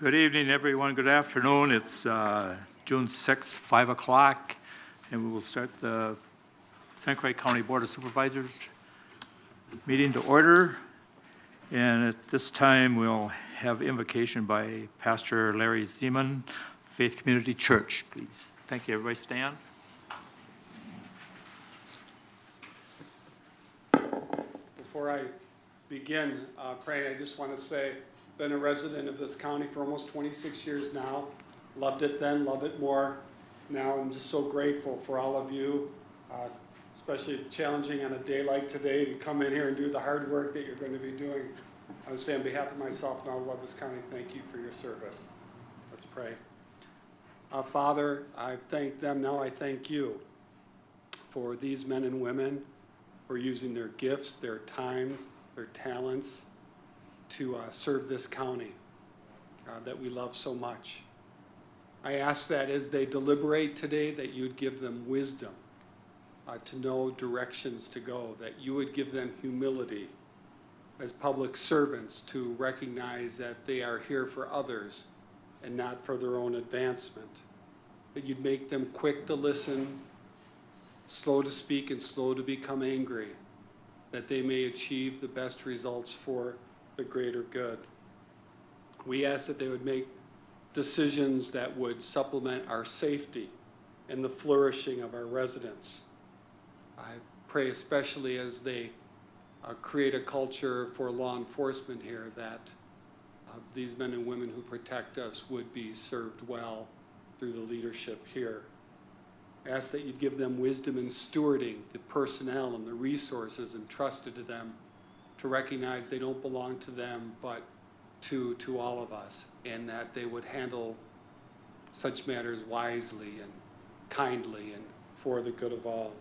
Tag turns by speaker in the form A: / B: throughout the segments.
A: Good evening, everyone. Good afternoon. It's June 6th, 5 o'clock, and we will start the St. Croix County Board of Supervisors meeting to order. And at this time, we'll have invocation by Pastor Larry Semon, Faith Community Church, please. Thank you. Everybody stand.
B: Before I begin praying, I just want to say, been a resident of this county for almost 26 years now. Loved it then, love it more. Now I'm just so grateful for all of you, especially challenging on a day like today to come in here and do the hard work that you're going to be doing. I would say on behalf of myself and all of this county, thank you for your service. Let's pray. Father, I've thanked them, now I thank you for these men and women for using their gifts, their time, their talents to serve this county that we love so much. I ask that as they deliberate today, that you'd give them wisdom to know directions to go, that you would give them humility as public servants to recognize that they are here for others and not for their own advancement, that you'd make them quick to listen, slow to speak, and slow to become angry, that they may achieve the best results for the greater good. We ask that they would make decisions that would supplement our safety and the flourishing of our residents. I pray especially as they create a culture for law enforcement here that these men and women who protect us would be served well through the leadership here. I ask that you'd give them wisdom in stewarding the personnel and the resources entrusted to them, to recognize they don't belong to them but to all of us, and that they would handle such matters wisely and kindly and for the good of all.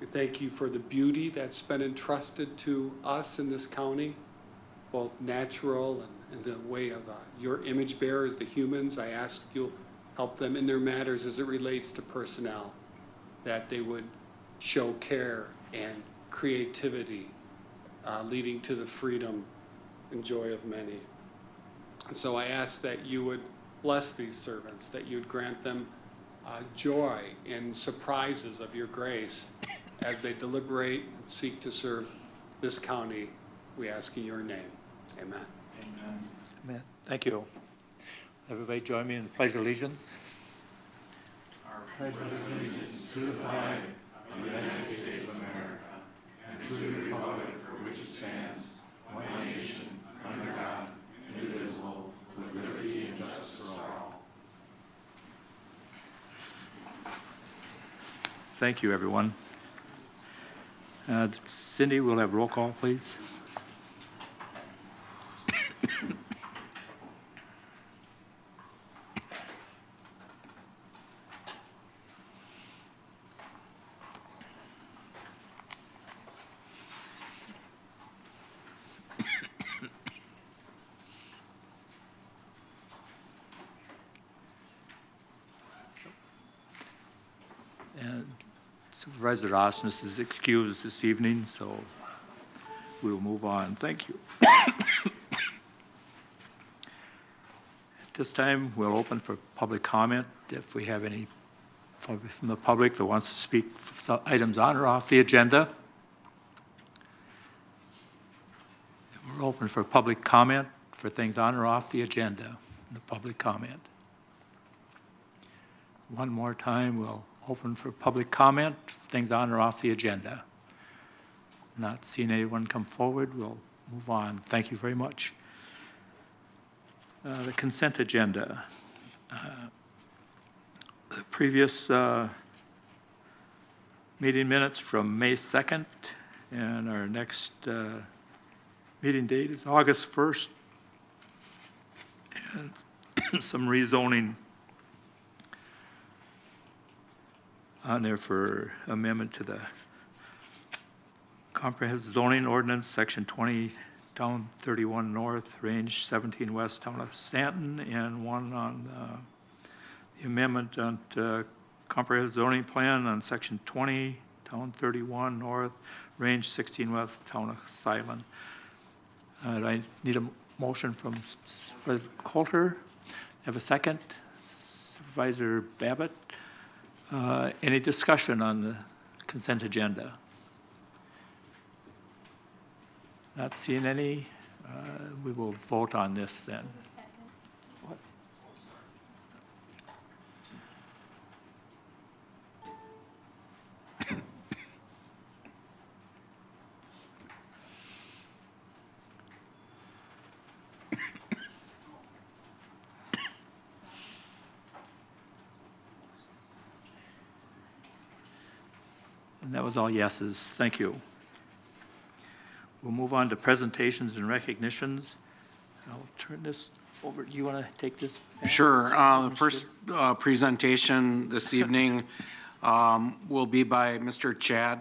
B: We thank you for the beauty that's been entrusted to us in this county, both natural and in the way of your image bearers, the humans. I ask you'll help them in their matters as it relates to personnel, that they would show care and creativity, leading to the freedom and joy of many. And so I ask that you would bless these servants, that you would grant them joy and surprises of your grace as they deliberate and seek to serve this county. We ask in your name. Amen.
A: Amen. Amen. Thank you. Everybody join me in the Pledge of Allegiance.
C: Our pledge of allegiance to the flag of the United States of America and to the republic for which it stands, one nation, under God, indivisible, with liberty and justice for all.
A: Thank you, everyone. Cindy, we'll have roll call, please. Supervisor Osnes is excused this evening, so we will move on. Thank you. At this time, we'll open for public comment. If we have any from the public that wants to speak for items on or off the agenda. We're open for public comment for things on or off the agenda. The public comment. One more time, we'll open for public comment, things on or off the agenda. Not seeing anyone come forward, we'll move on. Thank you very much. The consent agenda. The previous meeting minutes from May 2nd, and our next meeting date is August 1st. And some rezoning on there for amendment to the comprehensive zoning ordinance, section 20, town 31 north, range 17 west, town of Stanton, and one on the amendment on comprehensive zoning plan on section 20, town 31 north, range 16 west, town of Silen. I need a Motion from Supervisor Coulter. Have a second. Supervisor Babbitt. Any discussion on the consent agenda? Not seeing any. We will vote on this then. What? And that was all yeses. Thank you. We'll move on to presentations and recognitions. I'll turn this over. Do you want to take this back?
D: Sure. The first presentation this evening will be by Mr. Chad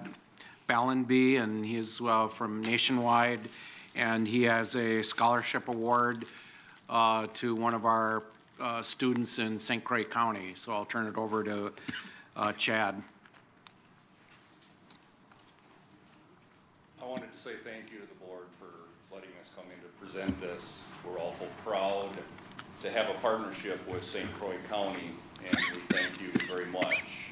D: Ballenby, and he's from Nationwide, and he has a scholarship award to one of our students in St. Croix County. So I'll turn it over to Chad.
E: I wanted to say thank you to the board for letting us come in to present this. We're awful proud to have a partnership with St. Croix County, and we thank you very much.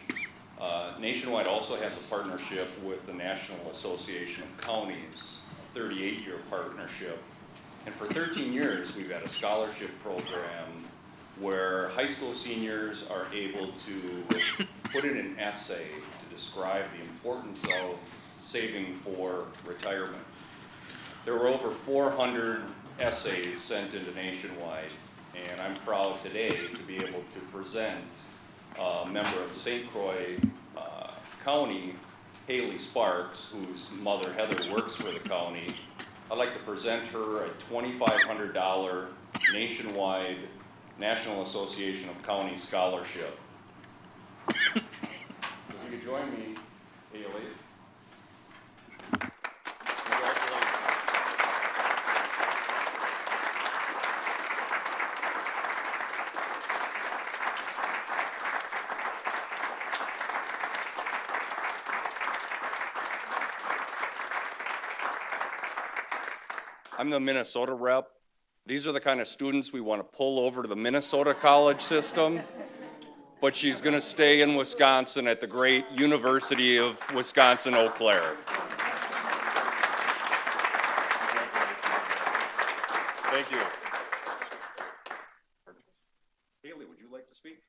E: Nationwide also has a partnership with the National Association of Counties, a 38-year partnership. And for 13 years, we've had a scholarship program where high school seniors are able to put in an essay to describe the importance of saving for retirement. There were over 400 essays sent into Nationwide, and I'm proud today to be able to present a member of St. Croix County, Haley Sparks, whose mother Heather works for the county. I'd like to present her a $2,500 Nationwide National Association of County Scholarship. If you could join me, Haley. I'm the Minnesota rep. These are the kind of students we want to pull over to the Minnesota college system, but she's going to stay in Wisconsin at the great University of Wisconsin-Eau Claire. Thank you. Haley, would you like to speak?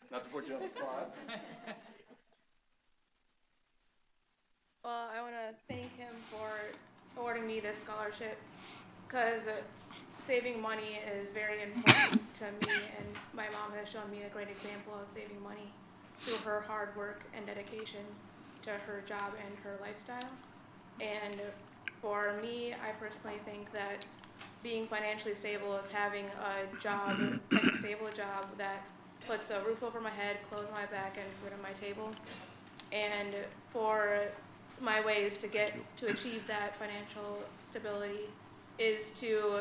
E: Not to put you on the spot.
F: Well, I want to thank him for awarding me this scholarship because saving money is very important to me, and my mom has shown me a great example of saving money through her hard work and dedication to her job and her lifestyle. And for me, I personally think that being financially stable is having a job, like a stable job that puts a roof over my head, clothes on my back, and food on my table. And for my ways to achieve that financial stability is to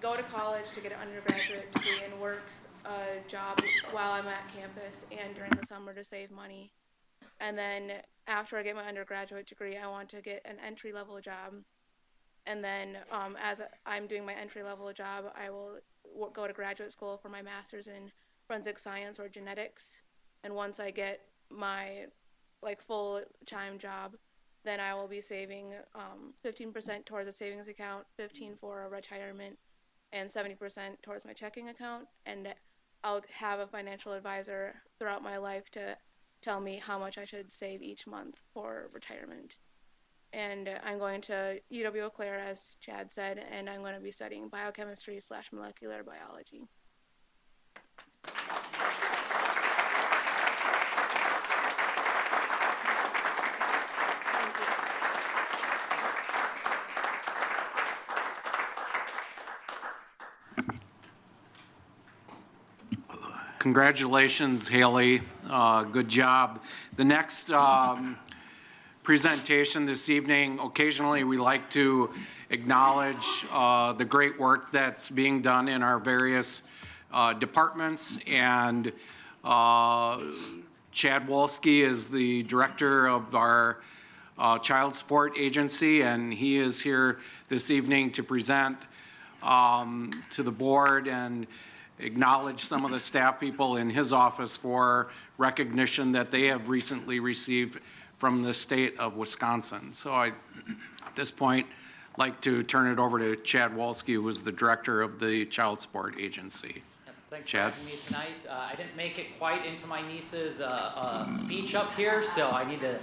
F: go to college to get an undergraduate degree and work a job while I'm at campus and during the summer to save money. And then after I get my undergraduate degree, I want to get an entry-level job. And then as I'm doing my entry-level job, I will go to graduate school for my master's in forensic science or genetics. And once I get my full-time job, then I will be saving 15% towards a savings account, 15% for a retirement, and 70% towards my checking account. And I'll have a financial advisor throughout my life to tell me how much I should save each month for retirement. And I'm going to UW-Eau Claire, as Chad said, and I'm going to be studying biochemistry/molecular biology.
D: Congratulations, Haley. Good job. The next presentation this evening, occasionally we like to acknowledge the great work that's being done in our various departments, and Chad Wolski is the director of our Child Support Agency, and he is here this evening to present to the board and acknowledge some of the staff people in his office for recognition that they have recently received from the state of Wisconsin. So I, at this point, like to turn it over to Chad Wolski, who is the director of the Child Support Agency.
G: Thanks
D: Chad?
G: for having me tonight. I didn't make it quite into my niece's speech up here, so I need to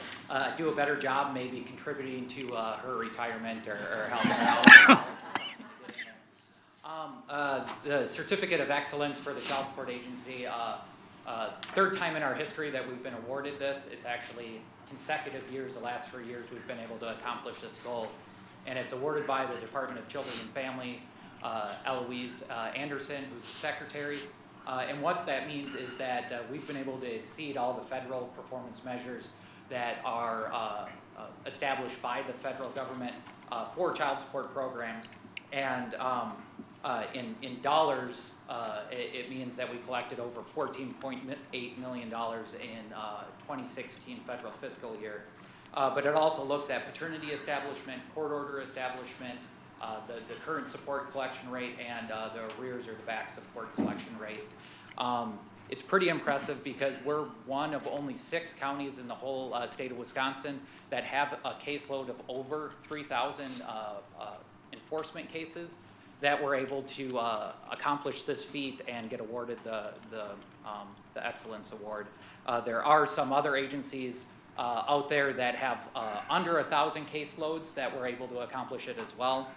G: do a better job maybe contributing to her retirement or helping her out. The Certificate of Excellence for the Child Support Agency, third time in our history that we've been awarded this. It's actually consecutive years, the last 3 years we've been able to accomplish this goal. And it's awarded by the Department of Children and Family, Eloise Anderson, who's the secretary. And what that means is that we've been able to exceed all the federal performance measures that are established by the federal government for child support programs. And in dollars, it means that we collected over $14.8 million in 2016 federal fiscal year. But it also looks at paternity establishment, court order establishment, the current support collection rate, and the arrears or the back support collection rate. It's pretty impressive because we're one of only 6 counties in the whole state of Wisconsin that have a caseload of over 3,000 enforcement cases that were able to accomplish this feat and get awarded the Excellence Award. There are some other agencies out there that have under 1,000 caseloads that were able to accomplish it as well.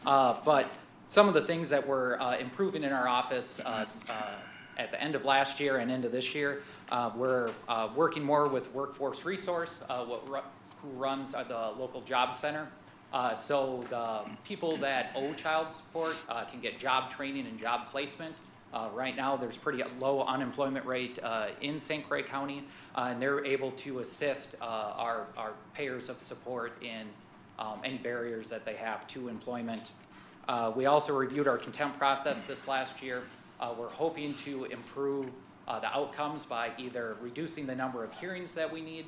G: But some of the things that we're improving in our office at the end of last year and into this year, we're working more with Workforce Resource, who runs the local job center. So the people that owe child support can get job training and job placement. Right now, there's pretty low unemployment rate in St. Croix County, and they're able to assist our payers of support in any barriers that they have to employment. We also reviewed our contempt process this last year. We're hoping to improve the outcomes by either reducing the number of hearings that we need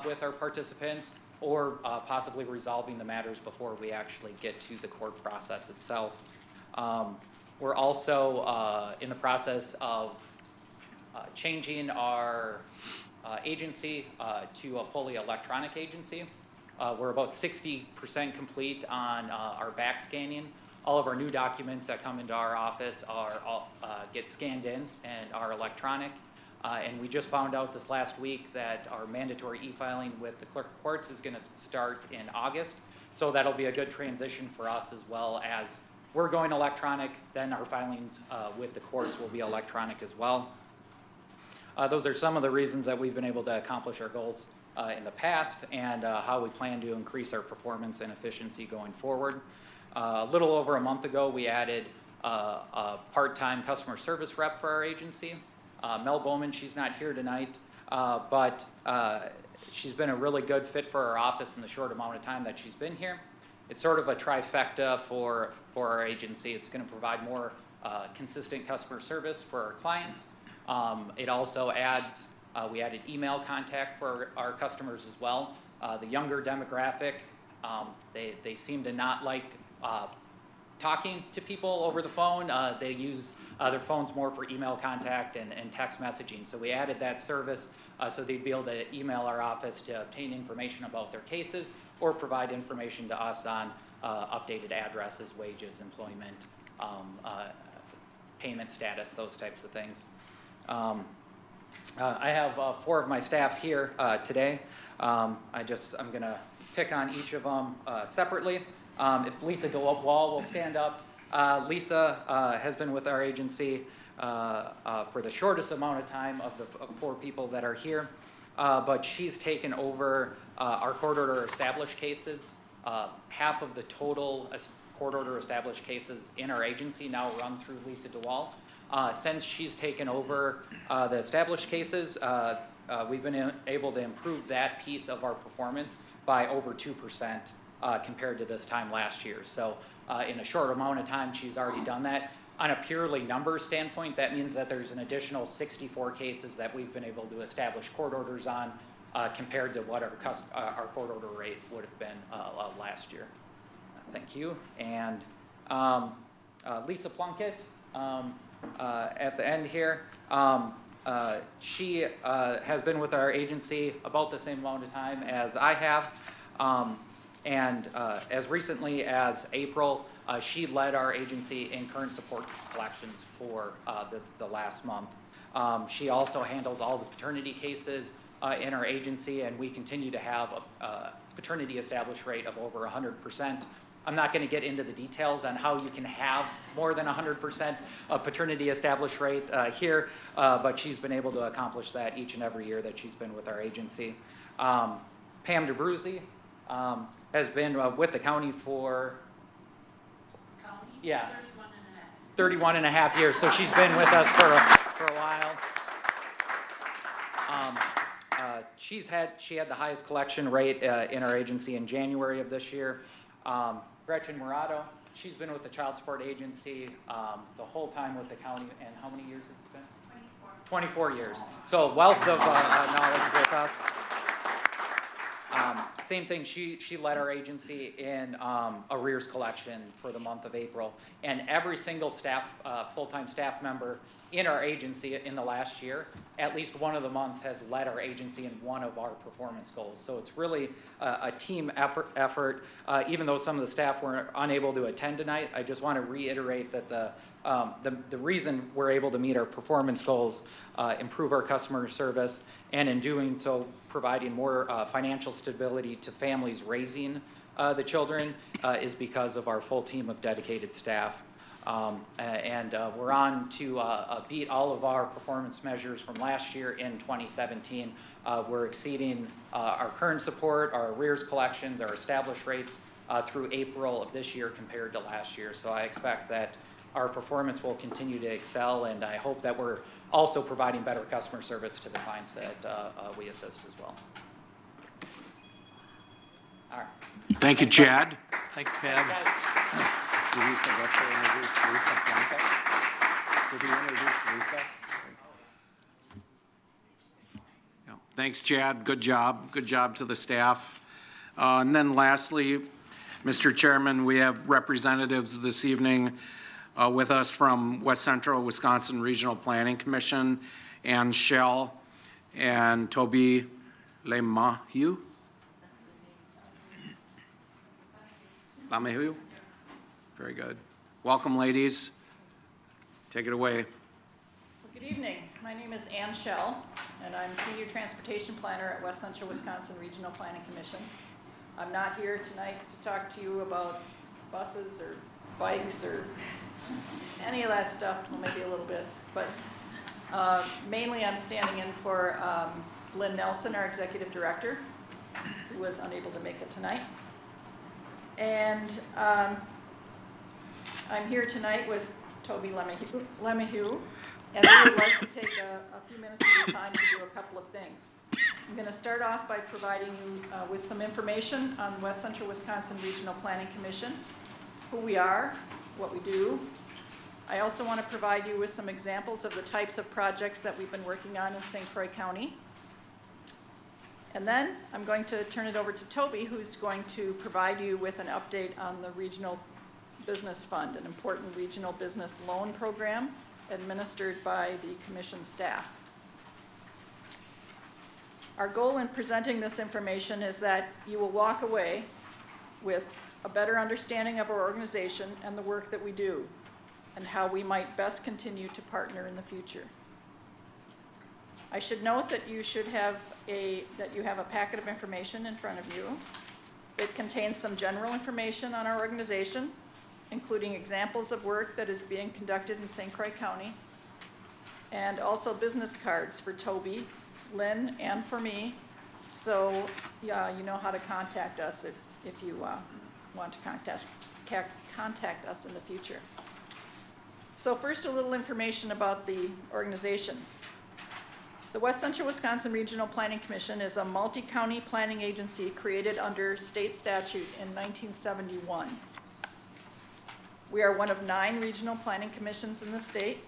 G: with our participants, or possibly resolving the matters before we actually get to the court process itself. We're also in the process of changing our agency to a fully electronic agency. We're about 60% complete on our back scanning. All of our new documents that come into our office are get scanned in and are electronic. And we just found out this last week that our mandatory e-filing with the Clerk of Courts is going to start in August. So that'll be a good transition for us, as well as we're going electronic, then our filings with the courts will be electronic as well. Those are some of the reasons that we've been able to accomplish our goals in the past, and how we plan to increase our performance and efficiency going forward. A little over a month ago, we added a part-time customer service rep for our agency. Mel Bowman, she's not here tonight, but she's been a really good fit for our office in the short amount of time that she's been here. It's sort of a trifecta for our agency. It's going to provide more consistent customer service for our clients. It also adds, we added email contact for our customers as well. The younger demographic, they seem to not like talking to people over the phone. They use their phones more for email contact and text messaging. So we added that service so they'd be able to email our office to obtain information about their cases, or provide information to us on updated addresses, wages, employment, payment status, those types of things. I have 4 of my staff here today. I'm gonna pick on each of them separately. If Lisa DeWall will stand up. Lisa has been with our agency for the shortest amount of time of the 4 people that are here, but she's taken over our court order established cases. Half of the total court order established cases in our agency now run through Lisa DeWall. Since she's taken over the established cases, we've been able to improve that piece of our performance by over 2%. Compared to this time last year. So in a short amount of time, she's already done that. On a purely numbers standpoint, that means that there's an additional 64 cases that we've been able to establish court orders on compared to what our court order rate would have been last year. Thank you. And Lisa Plunkett at the end here. She has been with our agency about the same amount of time as I have. And as recently as April, she led our agency in current support collections for the last month. She also handles all the paternity cases in our agency, and we continue to have a paternity established rate of over 100%. I'm not going to get into the details on how you can have more than 100% of paternity established rate here, but she's been able to accomplish that each and every year that she's been with our agency. Pam DeBruzzi has been with the county for 31 and a half years, so she's been with us for a while. She had the highest collection rate in our agency in January of this year. Gretchen Murado, she's been with the child support agency the whole time with the county, and how many years has it been? 24 years. So wealth of knowledge with us. Same thing, she led our agency in arrears collection for the month of April. And every single full-time staff member in our agency in the last year, at least one of the months has led our agency in one of our performance goals. So it's really a team effort. Even though some of the staff were unable to attend tonight, I just want to reiterate that the reason we're able to meet our performance goals, improve our customer service, and in doing so, providing more financial stability to families raising the children is because of our full team of dedicated staff. We're on to beat all of our performance measures from last year in 2017. We're exceeding our current support, our arrears collections, our established rates through April of this year compared to last year. So I expect that our performance will continue to excel, and I hope that we're also providing better customer service to the clients that we assist as well. All right.
D: Thank you, Chad.
A: Thanks, Pam.
C: Did we forget to introduce Lisa Plunkett? Did we introduce Lisa?
D: Yeah. Thanks, Chad. Good job. Good job to the staff. And then lastly, Mr. Chairman, we have representatives this evening with us from West Central Wisconsin Regional Planning Commission, and Shell and Toby LeMahieu. LeMahieu? Very good. Welcome, ladies. Take it away.
H: Good evening. My name is Ann Shell, and I'm Senior Transportation Planner at West Central Wisconsin Regional Planning Commission. I'm not here tonight to talk to you about buses or bikes or any of that stuff, well, maybe a little bit, but mainly I'm standing in for Lynn Nelson, our Executive Director, who was unable to make it tonight. And I'm here tonight with Toby LeMahieu, and I would like to take a few minutes of your time to do a couple of things. I'm going to start off by providing you with some information on West Central Wisconsin Regional Planning Commission, who we are, what we do. I also want to provide you with some examples of the types of projects that we've been working on in St. Croix County. And then I'm going to turn it over to Toby, who's going to provide you with an update on the Regional Business Fund, an important regional business loan program administered by the Commission staff. Our goal in presenting this information is that you will walk away with a better understanding of our organization and the work that we do, and how we might best continue to partner in the future. I should note that you have a packet of information in front of you. It contains some general information on our organization, including examples of work that is being conducted in St. Croix County, and also business cards for Toby, Lynn, and for me, so you know how to contact us if you want to contact us in the future. So first, a little information about the organization. The West Central Wisconsin Regional Planning Commission is a multi-county planning agency created under state statute in 1971. We are one of 9 regional planning commissions in the state,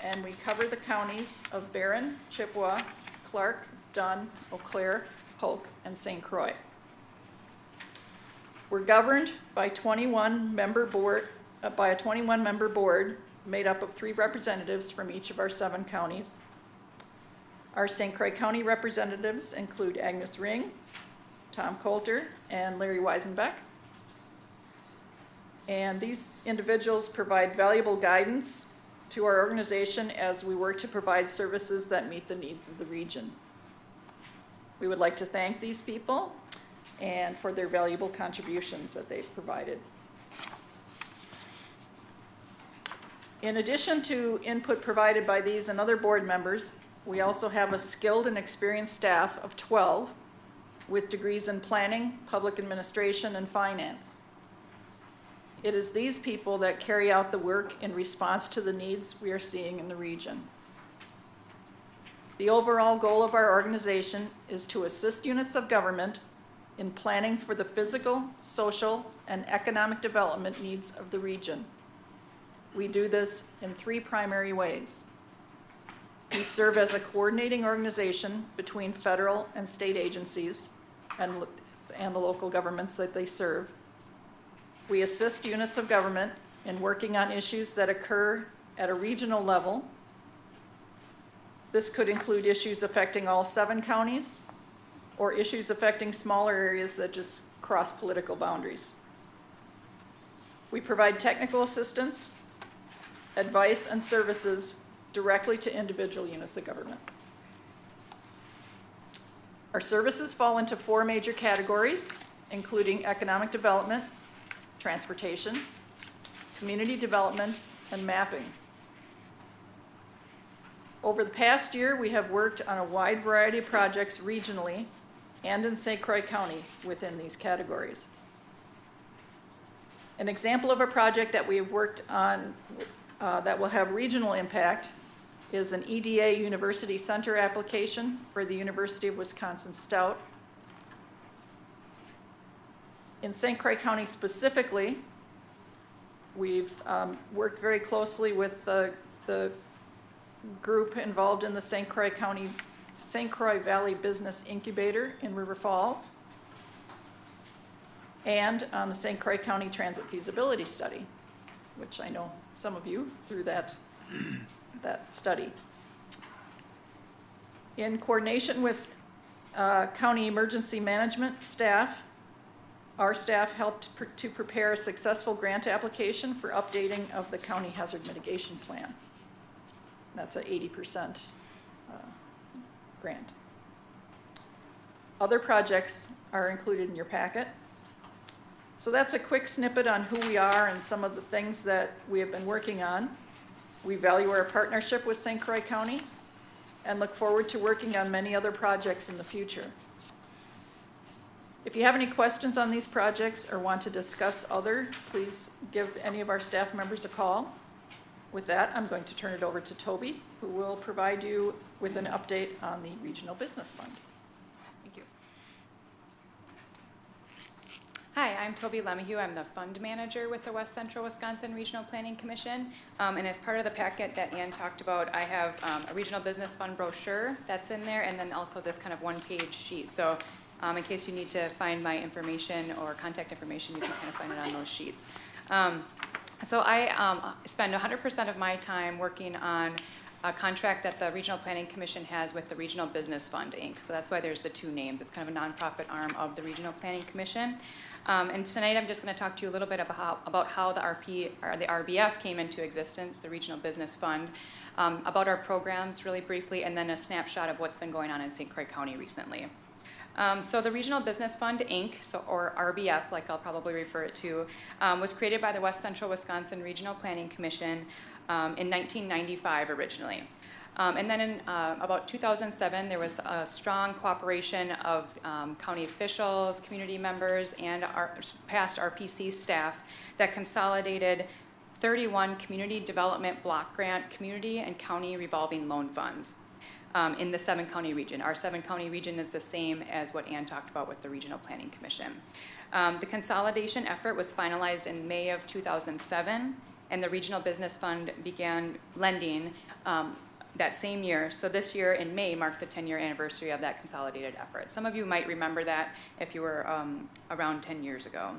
H: and we cover the counties of Barron, Chippewa, Clark, Dunn, Eau Claire, Polk, and St. Croix. We're governed by a 21-member board made up of 3 representatives from each of our 7 counties. Our St. Croix County representatives include Agnes Ring, Tom Coulter, and Larry Weisenbeck. And these individuals provide valuable guidance to our organization as we work to provide services that meet the needs of the region. We would like to thank these people and for their valuable contributions that they've provided. In addition to input provided by these and other board members, we also have a skilled and experienced staff of 12 with degrees in planning, public administration, and finance. It is these people that carry out the work in response to the needs we are seeing in the region. The overall goal of our organization is to assist units of government in planning for the physical, social, and economic development needs of the region. We do this in 3 primary ways. We serve as a coordinating organization between federal and state agencies and the local governments that they serve. We assist units of government in working on issues that occur at a regional level. This could include issues affecting all 7 counties or issues affecting smaller areas that just cross political boundaries. We provide technical assistance, advice, and services directly to individual units of government. Our services fall into 4 major categories, including economic development, transportation, community development, and mapping. Over the past year, we have worked on a wide variety of projects regionally and in St. Croix County within these categories. An example of a project that we have worked on that will have regional impact is an EDA University Center application for the University of Wisconsin-Stout. In St. Croix County specifically, we've worked very closely with the group involved in the St. Croix Valley Business Incubator in River Falls and on the St. Croix County Transit Feasibility Study, which I know some of you through that study. In coordination with county emergency management staff, our staff helped to prepare a successful grant application for updating of the county hazard mitigation plan. That's an 80% grant. Other projects are included in your packet. So that's a quick snippet on who we are and some of the things that we have been working on. We value our partnership with St. Croix County and look forward to working on many other projects in the future. If you have any questions on these projects or want to discuss other, please give any of our staff members a call. With that, I'm going to turn it over to Toby, who will provide you with an update on the Regional Business Fund. Thank you.
I: Hi, I'm Toby Lemahue. I'm the fund manager with the West Central Wisconsin Regional Planning Commission. And as part of the packet that Ann talked about, I have a Regional Business Fund brochure that's in there, and then also this kind of one-page sheet. So in case you need to find my information or contact information, you can kind of find it on those sheets. So I spend 100% of my time working on a contract that the Regional Planning Commission has with the Regional Business Fund, Inc. So that's why there's the 2 names. It's kind of a nonprofit arm of the Regional Planning Commission. And tonight I'm just going to talk to you a little bit about how the RBF came into existence, the Regional Business Fund, about our programs really briefly, and then a snapshot of what's been going on in St. Croix County recently. So the Regional Business Fund, Inc., or RBF, like I'll probably refer it to, was created by the West Central Wisconsin Regional Planning Commission in 1995 originally. And then in about 2007, there was a strong cooperation of county officials, community members, and our past RPC staff that consolidated 31 community development block grant, community and county revolving loan funds in the 7-county region. Our 7-county region is the same as what Ann talked about with the Regional Planning Commission. The consolidation effort was finalized in May of 2007, and the Regional Business Fund began lending that same year, so this year in May marked the 10-year anniversary of that consolidated effort. Some of you might remember that if you were around 10 years ago.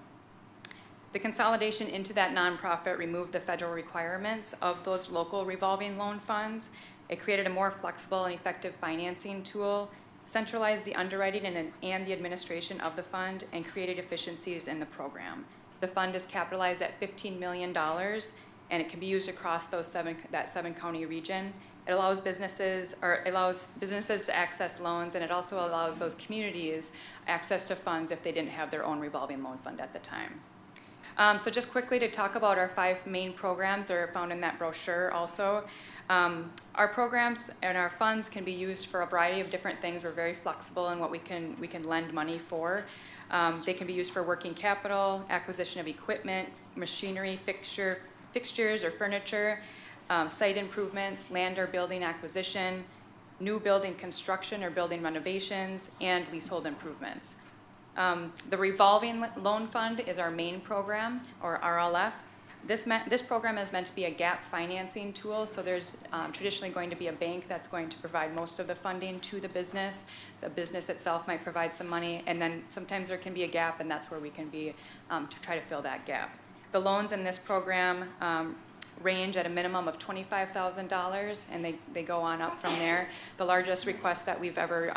I: The consolidation into that nonprofit removed the federal requirements of those local revolving loan funds. It created a more flexible and effective financing tool, centralized the underwriting and the administration of the fund, and created efficiencies in the program. The fund is capitalized at $15 million, and it can be used across that 7-county region. It allows businesses to access loans, and it also allows those communities access to funds if they didn't have their own revolving loan fund at the time. So just quickly to talk about our 5 main programs that are found in that brochure also. Our programs and our funds can be used for a variety of different things. We're very flexible in what we can lend money for. They can be used for working capital, acquisition of equipment, machinery, fixtures or furniture, site improvements, land or building acquisition, new building construction or building renovations, and leasehold improvements. The Revolving Loan Fund is our main program, or RLF. This program is meant to be a gap financing tool, so there's traditionally going to be a bank that's going to provide most of the funding to the business. The business itself might provide some money, and then sometimes there can be a gap, and that's where we can be to try to fill that gap. The loans in this program range at a minimum of $25,000, and they go on up from there. The largest request that we've ever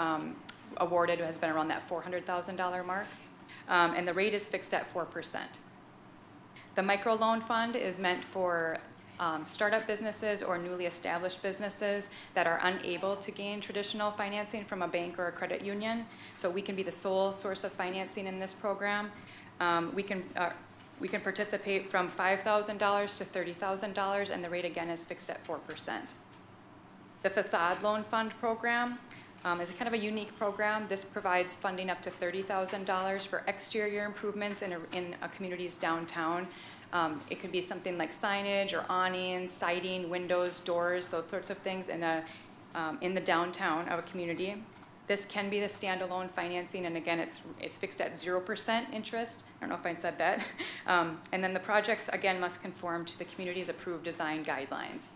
I: awarded has been around that $400,000 mark, and the rate is fixed at 4%. The microloan fund is meant for startup businesses or newly established businesses that are unable to gain traditional financing from a bank or a credit union. So we can be the sole source of financing in this program. We can participate from $5,000 to $30,000, and the rate again is fixed at 4%. The Facade Loan Fund program is kind of a unique program. This provides funding up to $30,000 for exterior improvements in a community's downtown. It could be something like signage or awnings, siding, windows, doors, those sorts of things in the downtown of a community. This can be the standalone financing, and again, it's fixed at 0% interest. I don't know if I said that. And then the projects, again, must conform to the community's approved design guidelines.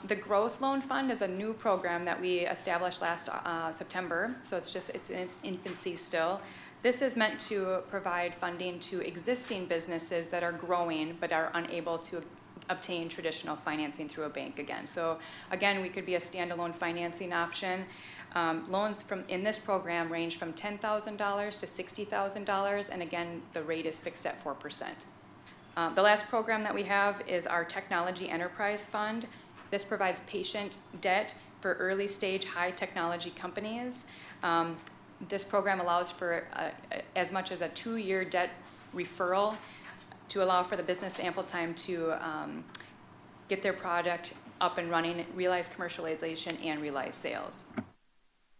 I: The Growth Loan Fund is a new program that we established last September, so it's in its infancy still. This is meant to provide funding to existing businesses that are growing but are unable to obtain traditional financing through a bank again. So again, we could be a standalone financing option. Loans in this program range from $10,000 to $60,000, and again, the rate is fixed at 4%. The last program that we have is our Technology Enterprise Fund. This provides patient debt for early stage high technology companies. This program allows for as much as a 2-year debt referral to allow for the business ample time to get their product up and running, realize commercialization, and realize sales.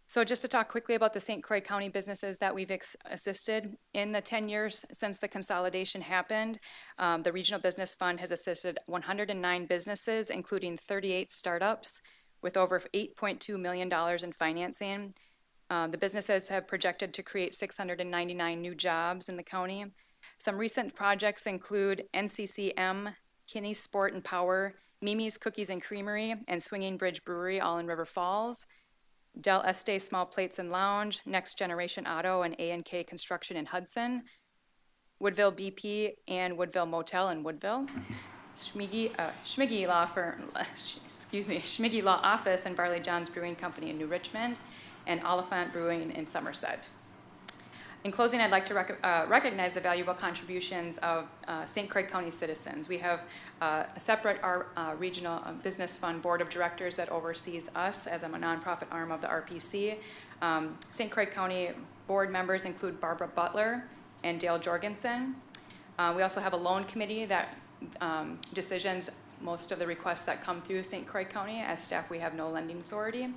I: So just to talk quickly about the St. Croix County businesses that we've assisted. In the 10 years since the consolidation happened, the Regional Business Fund has assisted 109 businesses, including 38 startups, with over $8.2 million in financing. The businesses have projected to create 699 new jobs in the county. Some recent projects include NCCM, Kinney Sport and Power, Mimi's Cookies and Creamery, and Swinging Bridge Brewery, all in River Falls. Del Este Small Plates and Lounge, Next Generation Auto, and A&K Construction in Hudson. Woodville BP and Woodville Motel in Woodville. Schmiggy Law Office and Barley John's Brewing Company in New Richmond, and Oliphant Brewing in Somerset. In closing, I'd like to recognize the valuable contributions of St. Croix County citizens. We have a separate regional business fund board of directors that oversees us as a nonprofit arm of the RPC. St. Croix County board members include Barbara Butler and Dale Jorgensen. We also have a loan committee that decisions most of the requests that come through St. Croix County. As staff, we have no lending authority.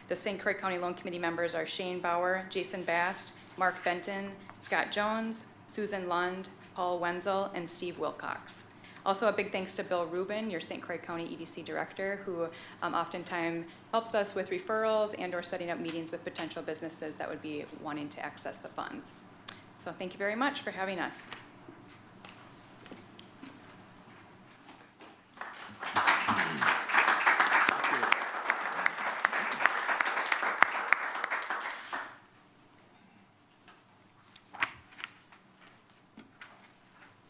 I: The St. Croix County Loan Committee members are Shane Bauer, Jason Bast, Mark Benton, Scott Jones, Susan Lund, Paul Wenzel, and Steve Wilcox. Also, a big thanks to Bill Rubin, your St. Croix County EDC director, who oftentimes helps us with referrals and or setting up meetings with potential businesses that would be wanting to access the funds. So thank you very much for having us.
A: Thank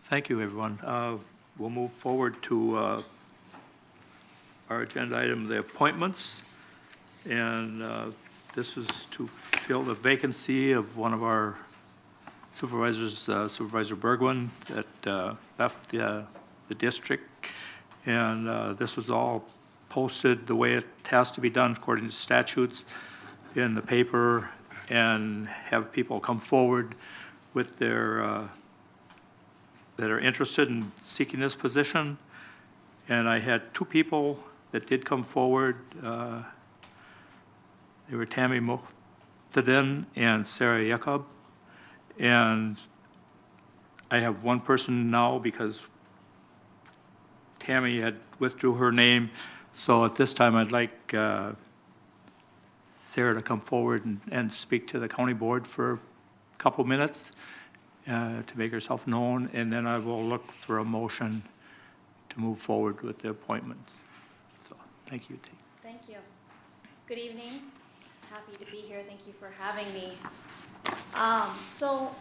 A: Thank you, everyone. We'll move forward to our agenda item, the appointments. And this is to fill the vacancy of one of our supervisors, Supervisor Bergwin, that left the district. And this was all posted the way it has to be done according to statutes in the paper, and have people come forward with their that are interested in seeking this position. And I had two people that did come forward. They were Tammy Mothadin and Sarah Jacob. And I have one person now because Tammy had withdrew her name. So at this time, I'd like Sarah to come forward and speak to the county board for a couple minutes to make herself known, and then I will look for a motion to move forward with the appointments. So, thank you, T.
J: Thank you. Good evening. Happy to be here. Thank you for having me. So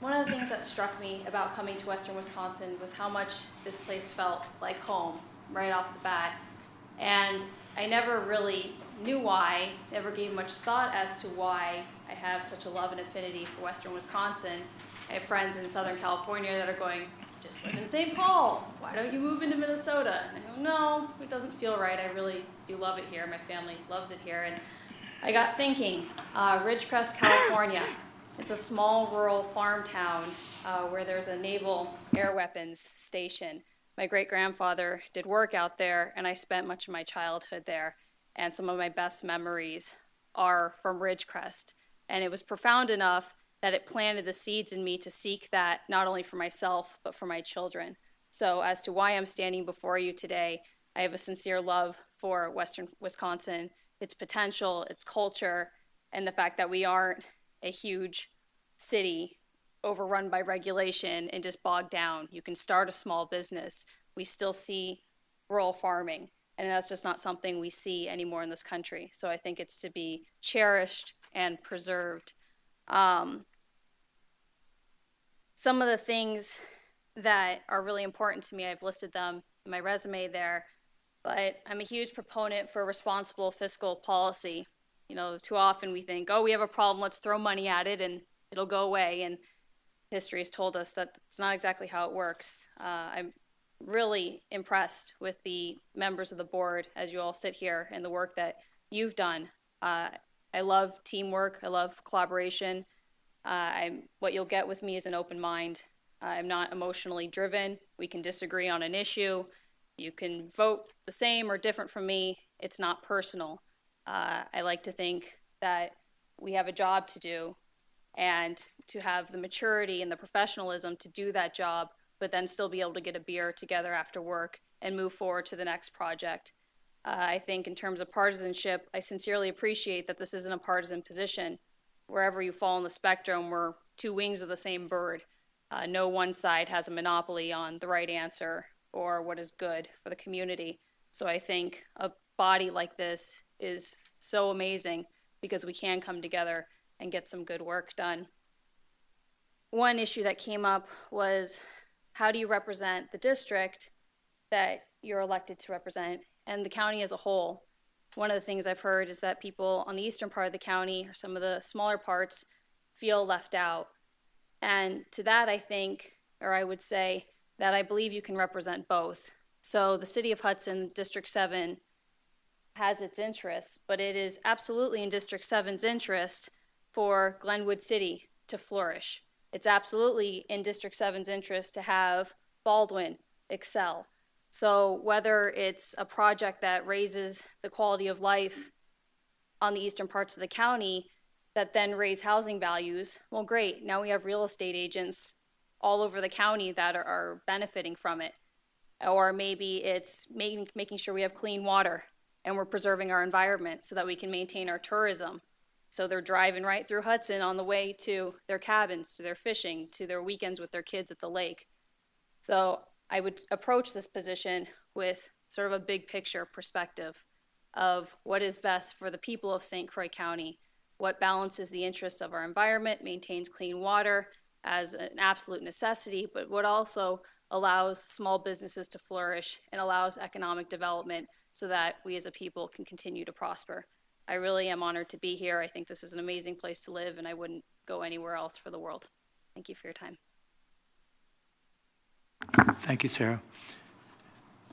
J: one of the things that struck me about coming to Western Wisconsin was how much this place felt like home right off the bat. And I never really knew why, never gave much thought as to why I have such a love and affinity for Western Wisconsin. I have friends in Southern California that are going, just live in St. Paul. Why don't you move into Minnesota? And I go, no, it doesn't feel right. I really do love it here. My family loves it here. And I got thinking, Ridgecrest, California. It's a small rural farm town where there's a naval air weapons station. My great-grandfather did work out there, and I spent much of my childhood there. And some of my best memories are from Ridgecrest. And it was profound enough that it planted the seeds in me to seek that not only for myself, but for my children. So as to why I'm standing before you today, I have a sincere love for Western Wisconsin, its potential, its culture, and the fact that we aren't a huge city overrun by regulation and just bogged down. You can start a small business. We still see rural farming, and that's just not something we see anymore in this country. So I think it's to be cherished and preserved. Some of the things that are really important to me, I've listed them in my resume there, but I'm a huge proponent for responsible fiscal policy. You know, too often we think, oh, we have a problem, let's throw money at it and it'll go away. And history has told us that it's not exactly how it works. I'm really impressed with the members of the board as you all sit here and the work that you've done. I love teamwork. I love collaboration. What you'll get with me is an open mind. I'm not emotionally driven. We can disagree on an issue. You can vote the same or different from me. It's not personal. I like to think that we have a job to do and to have the maturity and the professionalism to do that job, but then still be able to get a beer together after work and move forward to the next project. I think in terms of partisanship, I sincerely appreciate that this isn't a partisan position. Wherever you fall on the spectrum, we're two wings of the same bird. No one side has a monopoly on the right answer or what is good for the community. So I think a body like this is so amazing because we can come together and get some good work done. One issue that came up was, how do you represent the district that you're elected to represent and the county as a whole? One of the things I've heard is that people on the eastern part of the county or some of the smaller parts feel left out. And to that I think, or I would say, that I believe you can represent both. So the city of Hudson, District 7, has its interests, but it is absolutely in District 7's interest for Glenwood City to flourish. It's absolutely in District 7's interest to have Baldwin excel. So whether it's a project that raises the quality of life on the eastern parts of the county that then raise housing values, well, great. Now we have real estate agents all over the county that are benefiting from it. Or maybe it's making sure we have clean water and we're preserving our environment so that we can maintain our tourism. So they're driving right through Hudson on the way to their cabins, to their fishing, to their weekends with their kids at the lake. So I would approach this position with sort of a big picture perspective of what is best for the people of St. Croix County, what balances the interests of our environment, maintains clean water, as an absolute necessity, but what also allows small businesses to flourish and allows economic development so that we as a people can continue to prosper. I really am honored to be here. I think this is an amazing place to live, and I wouldn't go anywhere else for the world. Thank you for your time.
A: Thank you, Sarah.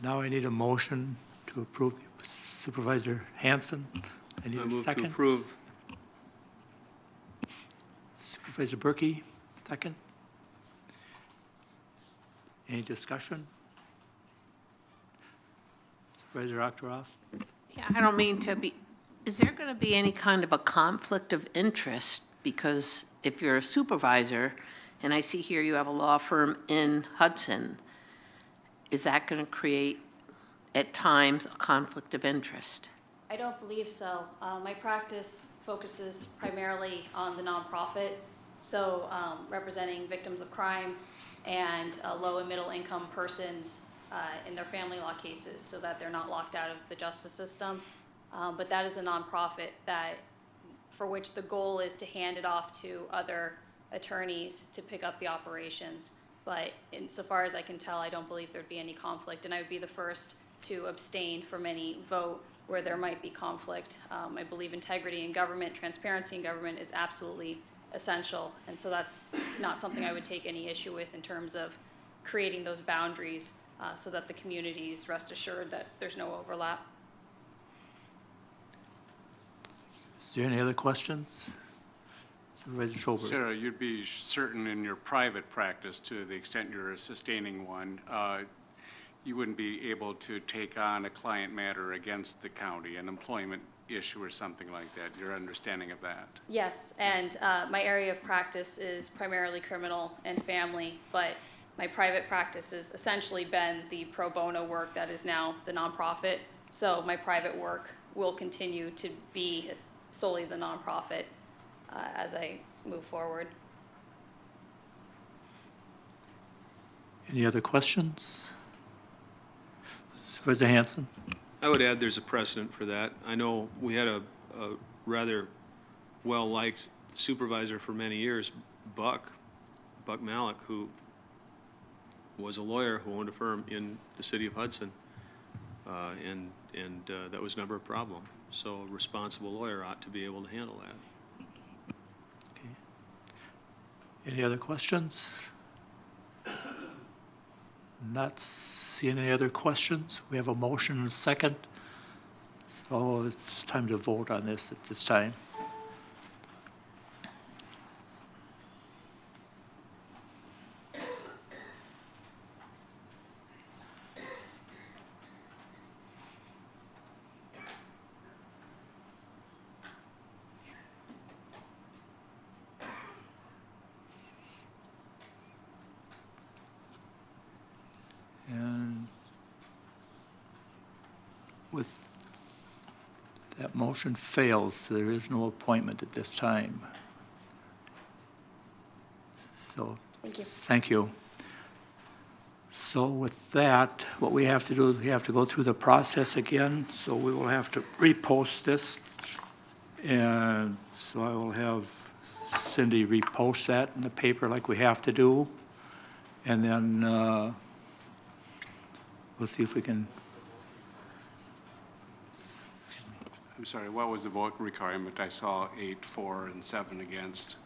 A: Now I need a motion to approve Supervisor Hansen. I need
K: I
A: a
K: move to
A: second.
K: approve.
A: Supervisor Berkey, second. Any discussion? Supervisor Akhtaroff?
L: Yeah, I don't mean to be, is there going to be any kind of a conflict of interest? Because if you're a supervisor, and I see here you have a law firm in Hudson, is that going to create, at times, a conflict of interest?
J: I don't believe so. My practice focuses primarily on the nonprofit, so representing victims of crime and low and middle income persons in their family law cases so that they're not locked out of the justice system. But that is a nonprofit for which the goal is to hand it off to other attorneys to pick up the operations. But insofar as I can tell, I don't believe there'd be any conflict, and I would be the first to abstain from any vote where there might be conflict. I believe integrity in government, transparency in government is absolutely essential, and so that's not something I would take any issue with in terms of creating those boundaries so that the communities rest assured that there's no overlap.
A: Is there any other questions? Supervisor Schober.
K: Sarah, you'd be certain in your private practice, to the extent you're sustaining one, you wouldn't be able to take on a client matter against the county, an employment issue or something like that. Your understanding of that?
J: Yes, and my area of practice is primarily criminal and family, but my private practice has essentially been the pro bono work that is now the nonprofit. So my private work will continue to be solely the nonprofit as I move forward.
A: Any other questions? Supervisor Hansen?
K: I would add there's a precedent for that. I know we had a rather well-liked supervisor for many years, Buck Malik, who was a lawyer who owned a firm in the city of Hudson, and that was never a problem. So a responsible lawyer ought to be able to handle that.
A: Okay. Any other questions? Not seeing any other questions. We have a motion and a second. So it's time to vote on this at this time. And with that motion fails, there is no appointment at this time. So,
J: Thank you.
A: thank you. So with that, what we have to do is we have to go through the process again. So we will have to repost this. And so I will have Cindy repost that in the paper like we have to do. And then we'll see if we can.
K: I'm sorry, what was the vote requirement? I saw 8, 4, and 7 against.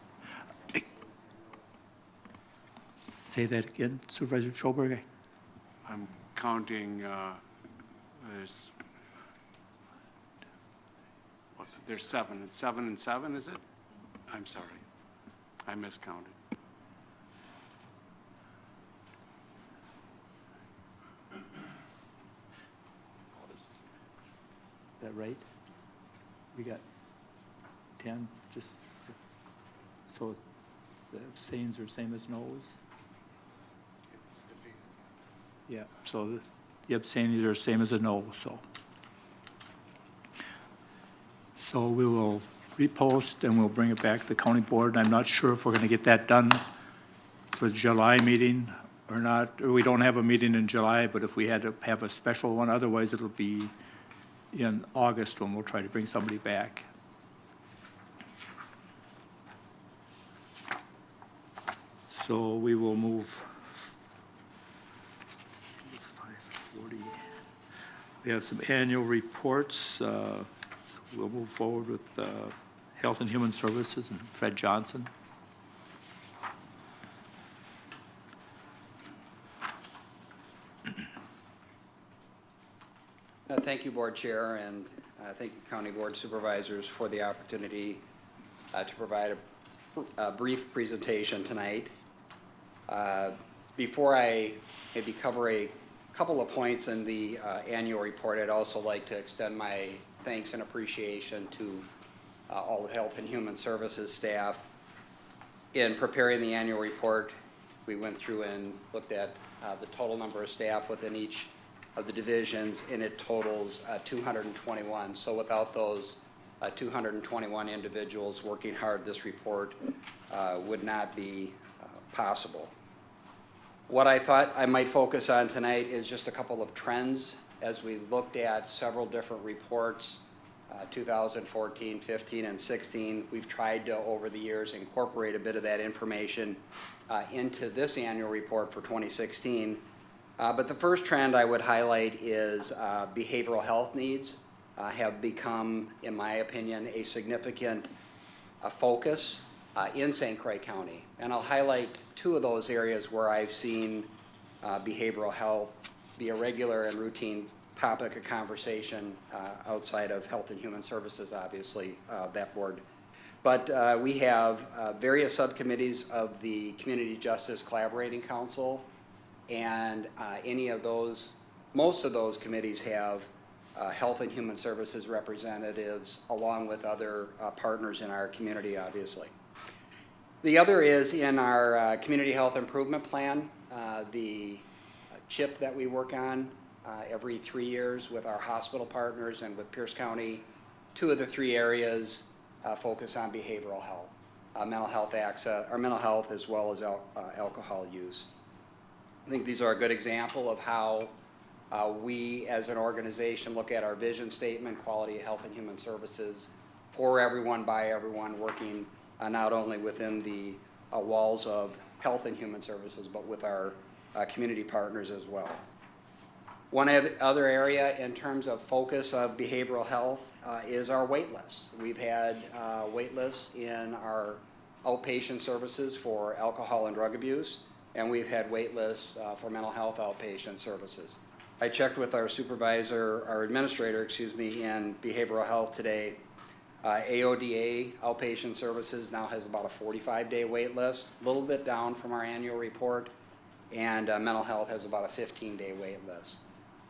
A: Say that again, Supervisor Schoberg.
K: I'm counting, there's 7. It's 7 and 7, is it? I'm sorry. I miscounted.
A: Is that right? We got 10, just so the abstains are same as no's?
C: It's defeated.
A: Yeah, so the abstains are same as a no, so. So we will repost and we'll bring it back to the county board. I'm not sure if we're gonna get that done for the July meeting or not, or we don't have a meeting in July, but if we had to have a special one, otherwise it'll be in August when we'll try to bring somebody back. So we will move. It's 5:40. We have some annual reports. We'll move forward with Health and Human Services and Fred Johnson.
M: Thank you, Board Chair, and thank you, County Board Supervisors, for the opportunity to provide a brief presentation tonight. Before I maybe cover a couple of points in the annual report, I'd also like to extend my thanks and appreciation to all the Health and Human Services staff. In preparing the annual report, we went through and looked at the total number of staff within each of the divisions, and it totals 221. So without those 221 individuals working hard, this report would not be possible. What I thought I might focus on tonight is just a couple of trends as we looked at several different reports, 2014, 15, and 16. We've tried to, over the years, incorporate a bit of that information into this annual report for 2016. But the first trend I would highlight is behavioral health needs have become, in my opinion, a significant focus in St. Croix County. And I'll highlight two of those areas where I've seen behavioral health be a regular and routine topic of conversation outside of Health and Human Services, obviously, that board. But we have various subcommittees of the Community Justice Collaborating Council, and most of those committees have Health and Human Services representatives along with other partners in our community, obviously. The other is in our Community Health Improvement Plan, the CHIP that we work on every 3 years with our hospital partners and with Pierce County. Two of the three areas focus on behavioral health, mental health access, or mental health as well as alcohol use. I think these are a good example of how we as an organization look at our vision statement, quality of health and human services for everyone, by everyone, working not only within the walls of Health and Human Services, but with our community partners as well. One other area in terms of focus of behavioral health is our wait lists. We've had wait lists in our outpatient services for alcohol and drug abuse, and we've had wait lists for mental health outpatient services. I checked with our supervisor, our administrator, in behavioral health today. AODA, outpatient services, now has about a 45-day wait list, a little bit down from our annual report, and mental health has about a 15-day wait list.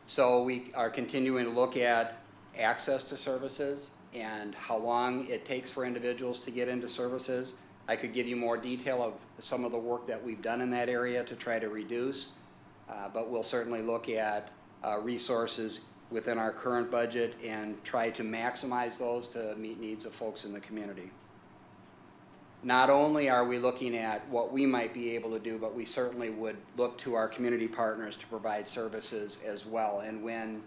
M: So we are continuing to look at access to services and how long it takes for individuals to get into services. I could give you more detail of some of the work that we've done in that area to try to reduce, but we'll certainly look at resources within our current budget and try to maximize those to meet needs of folks in the community. Not only are we looking at what we might be able to do, but we certainly would look to our community partners to provide services as well. And when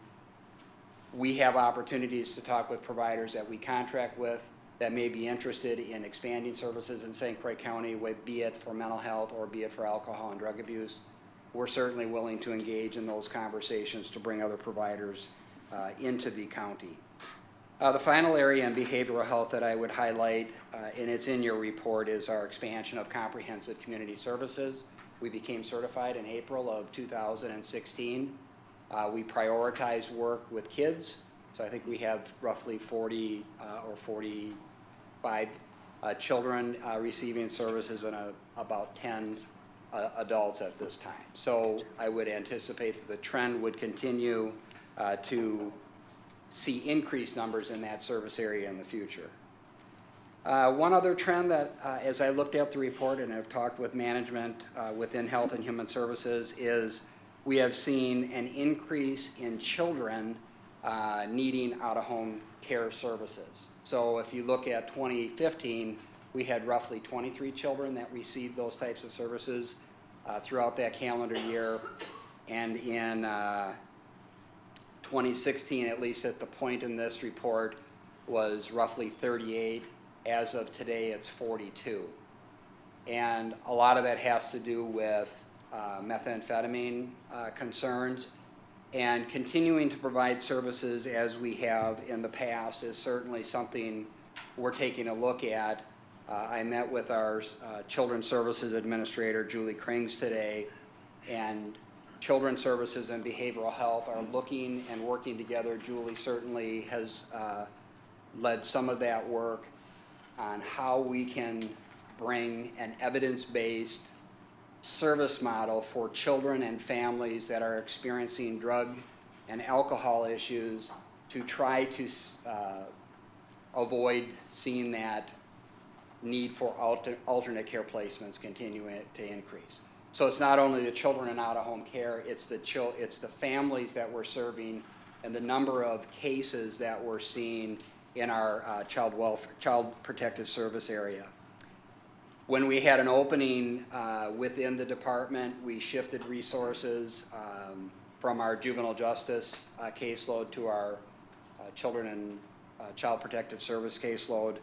M: we have opportunities to talk with providers that we contract with that may be interested in expanding services in St. Croix County, be it for mental health or be it for alcohol and drug abuse, we're certainly willing to engage in those conversations to bring other providers into the county. The final area in behavioral health that I would highlight, and it's in your report, is our expansion of comprehensive community services. We became certified in April of 2016. We prioritize work with kids, so I think we have roughly 40 or 45 children receiving services and about 10 adults at this time. So I would anticipate that the trend would continue to see increased numbers in that service area in the future. One other trend that, as I looked at the report and have talked with management within Health and Human Services, is we have seen an increase in children needing out-of-home care services. So if you look at 2015, we had roughly 23 children that received those types of services throughout that calendar year. And in 2016, at least at the point in this report, was roughly 38. As of today, it's 42. and a lot of that has to do with methamphetamine concerns. And continuing to provide services as we have in the past is certainly something we're taking a look at. I met with our Children's Services Administrator, Julie Krings, today, and Children's Services and Behavioral Health are looking and working together. Julie certainly has led some of that work on how we can bring an evidence-based service model for children and families that are experiencing drug and alcohol issues to try to avoid seeing that need for alternate care placements continuing to increase. So it's not only the children in out-of-home care, it's the families that we're serving and the number of cases that we're seeing in our child protective service area. When we had an opening within the department, we shifted resources from our juvenile justice caseload to our children and child protective service caseload.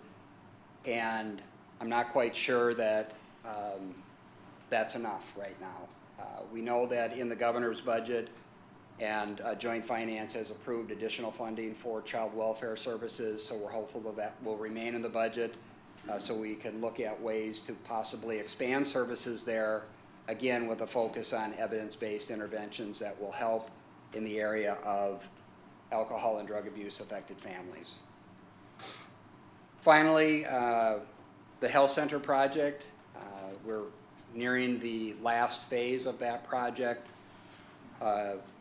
M: And I'm not quite sure that that's enough right now. We know that in the governor's budget and Joint Finance has approved additional funding for child welfare services, so we're hopeful that that will remain in the budget. So we can look at ways to possibly expand services there, again with a focus on evidence-based interventions that will help in the area of alcohol and drug abuse affected families. Finally, the health center project, we're nearing the last phase of that project.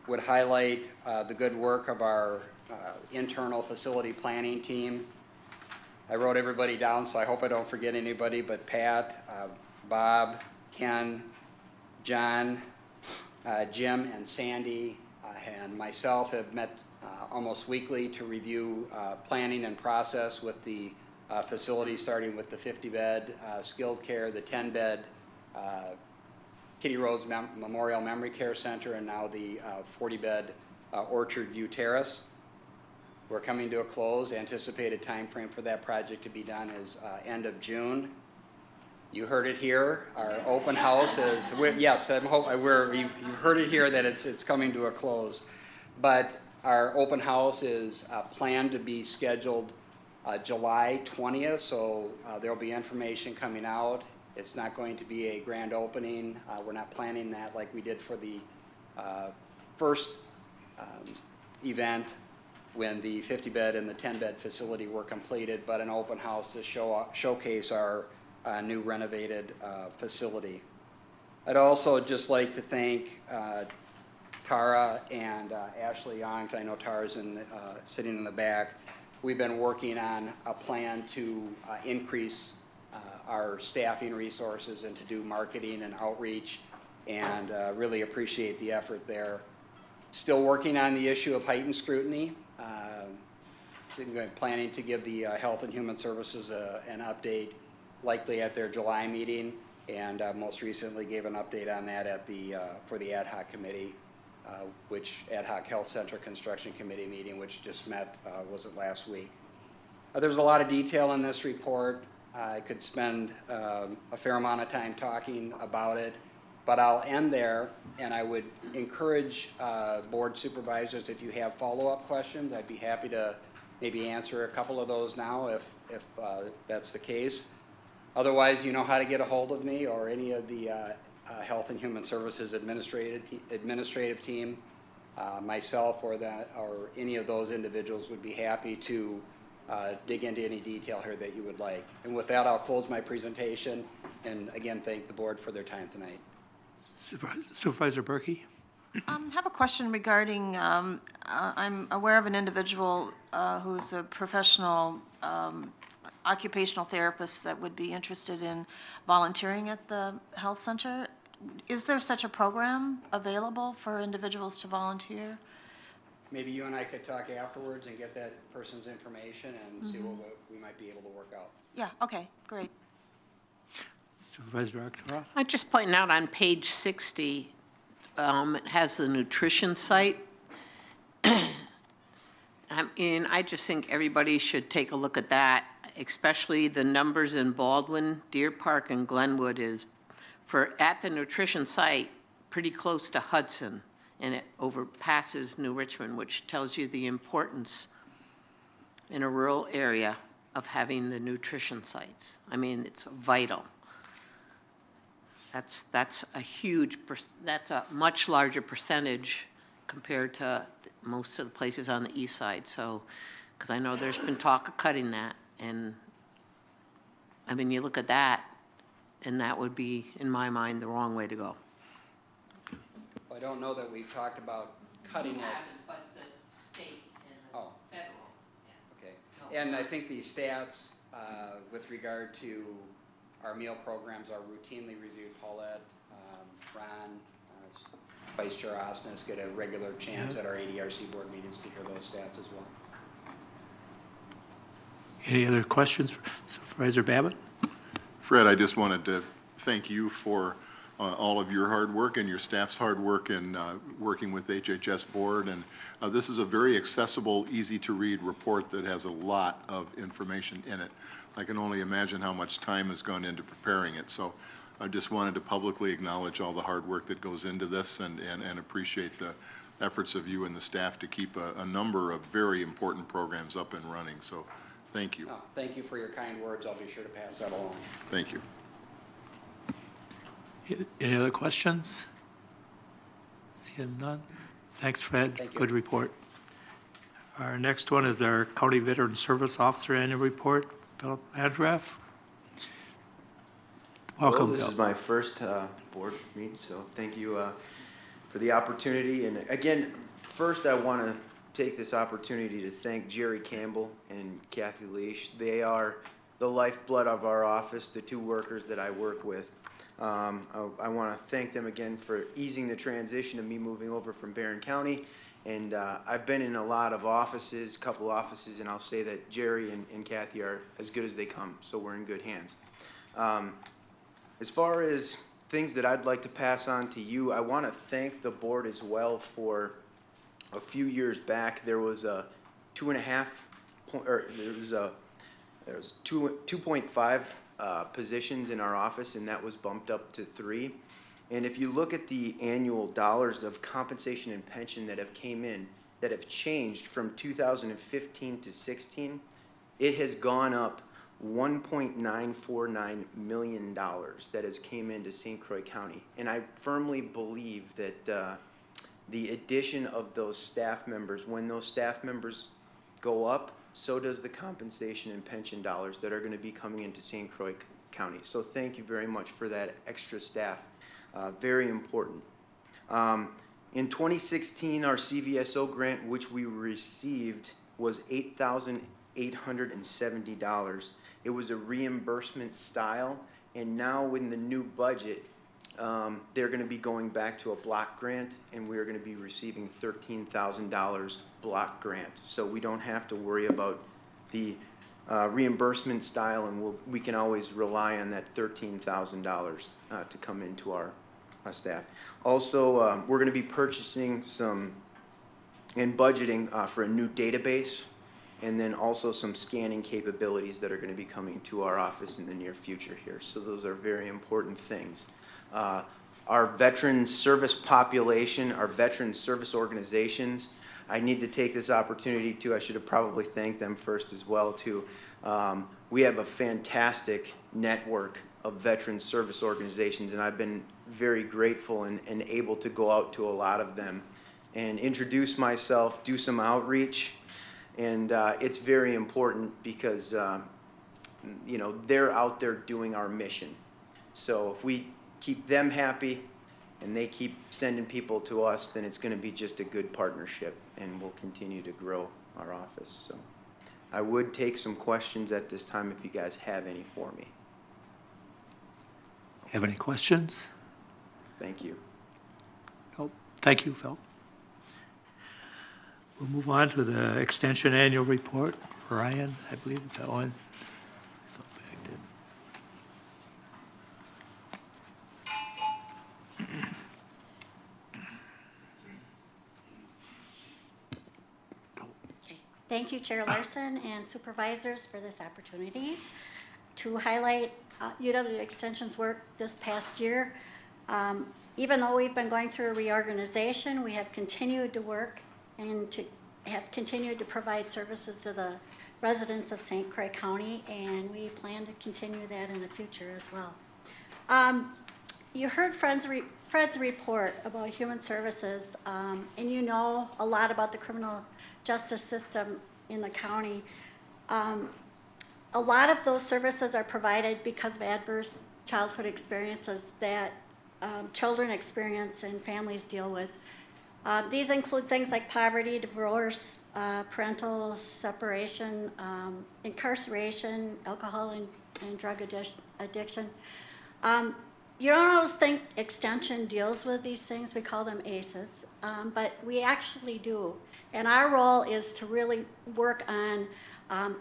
M: Would highlight the good work of our internal facility planning team. I wrote everybody down, so I hope I don't forget anybody, but Pat, Bob, Ken, John, Jim, and Sandy, and myself have met almost weekly to review planning and process with the facility, starting with the 50-bed skilled care, the 10-bed Kitty Rhodes Memorial Memory Care Center, and now the 40-bed Orchard View Terrace. We're coming to a close. Anticipated time frame for that project to be done is end of June. You heard it here. Our open house is, yes, you've heard it here that it's coming to a close. But our open house is planned to be scheduled July 20th, so there'll be information coming out. It's not going to be a grand opening. We're not planning that like we did for the first event when the 50-bed and the 10-bed facility were completed, but an open house to showcase our new renovated facility. I'd also just like to thank Tara and Ashley Young. I know Tara's sitting in the back. We've been working on a plan to increase our staffing resources and to do marketing and outreach, and really appreciate the effort there. Still working on the issue of heightened scrutiny. Planning to give the Health and Human Services an update, likely at their July meeting, and most recently gave an update on that at for the ad hoc committee, which ad hoc health center construction committee meeting, which just met, was it last week? There's a lot of detail in this report. I could spend a fair amount of time talking about it, but I'll end there, and I would encourage board supervisors, if you have follow-up questions, I'd be happy to maybe answer a couple of those now if that's the case. Otherwise, you know how to get a hold of me or any of the Health and Human Services administrative team. Myself or any of those individuals would be happy to dig into any detail here that you would like. And with that, I'll close my presentation and again thank the board for their time tonight.
A: Supervisor Berkey?
N: Have a question regarding, I'm aware of an individual who's a professional occupational therapist that would be interested in volunteering at the health center. Is there such a program available for individuals to volunteer?
M: Maybe you and I could talk afterwards and get that person's information and see what we might be able to work out.
N: Yeah, okay, great.
A: Supervisor Akhtarov?
L: I'd just point out on page 60, it has the nutrition site. I just think everybody should take a look at that. especially the numbers in Baldwin, Deer Park, and Glenwood is at the nutrition site, pretty close to Hudson, and it overpasses New Richmond, which tells you the importance in a rural area of having the nutrition sites. I mean, it's vital. That's a much larger percentage compared to most of the places on the east side. So, because I know there's been talk of cutting that, and I mean, you look at that, and that would be, in my mind, the wrong way to go.
M: I don't know that we've talked about cutting it.
L: But the state and
M: Oh.
L: federal.
M: Okay. And I think the stats with regard to our meal programs are routinely reviewed. Paulette, Ron, Vice Chair Osnes get a regular chance at our ADRC board meetings to hear those stats as well.
A: Any other questions for Supervisor Babbitt?
C: Fred, I just wanted to thank you for all of your hard work and your staff's hard work in working with HHS board. And this is a very accessible, easy to read report that has a lot of information in it. I can only imagine how much time has gone into preparing it. So I just wanted to publicly acknowledge all the hard work that goes into this and appreciate the efforts of you and the staff to keep a number of very important programs up and running. So thank you.
M: Oh, thank you for your kind words. I'll be sure to pass that along.
C: Thank you.
A: Any other questions? Seeing none. Thanks, Fred.
M: Thank you.
A: Good report. Our next one is our County Veteran Service Officer Annual Report. Philip Adraff. Welcome,
O: Hello, this
A: Bill.
O: is my first board meeting, so thank you for the opportunity. And again, first I want to take this opportunity to thank Jerry Campbell and Kathy Leash. They are the lifeblood of our office, the two workers that I work with. I want to thank them again for easing the transition of me moving over from Barron County. And I've been in a lot of offices, a couple offices, and I'll say that Jerry and Kathy are as good as they come, so we're in good hands. As far as things that I'd like to pass on to you, I want to thank the board as well for a few years back. There was a 2.5 positions in our office, and that was bumped up to 3. And if you look at the annual dollars of compensation and pension that have came in, that have changed from 2015 to 16, it has gone up $1.949 million that has came into St. Croix County. And I firmly believe that the addition of those staff members, when those staff members go up, so does the compensation and pension dollars that are going to be coming into St. Croix County. So thank you very much for that extra staff. Very important. In 2016, our CVSO grant, which we received, was $8,870. It was a reimbursement style, and now in the new budget, they're going to be going back to a block grant, and we are going to be receiving $13,000 block grant. So we don't have to worry about the reimbursement style, and we can always rely on that $13,000 to come into our staff. Also, we're going to be purchasing some and budgeting for a new database, and then also some scanning capabilities that are going to be coming to our office in the near future here. So those are very important things. Our veteran service population, our veteran service organizations, I need to take this opportunity to, I should have probably thanked them first as well too. We have a fantastic network of veteran service organizations, and I've been very grateful and able to go out to a lot of them and introduce myself, do some outreach, and it's very important because you know, they're out there doing our mission. So if we keep them happy and they keep sending people to us, then it's going to be just a good partnership, and we'll continue to grow our office. So I would take some questions at this time if you guys have any for me.
A: Have any questions?
O: Thank you.
A: Oh, thank you, Phil. We'll move on to the Extension Annual Report. Ryan, I believe it's that one. So back then.
P: thank you, Chair Larson and supervisors, for this opportunity to highlight UW Extension's work this past year. Even though we've been going through a reorganization, we have continued to work and have continued to provide services to the residents of St. Croix County, and we plan to continue that in the future as well. You heard Fred's report about human services, and you know a lot about the criminal justice system in the county. A lot of those services are provided because of adverse childhood experiences that children experience and families deal with. These include things like poverty, divorce, parental separation, incarceration, alcohol and drug addiction. You don't always think Extension deals with these things. We call them ACEs, but we actually do. And our role is to really work on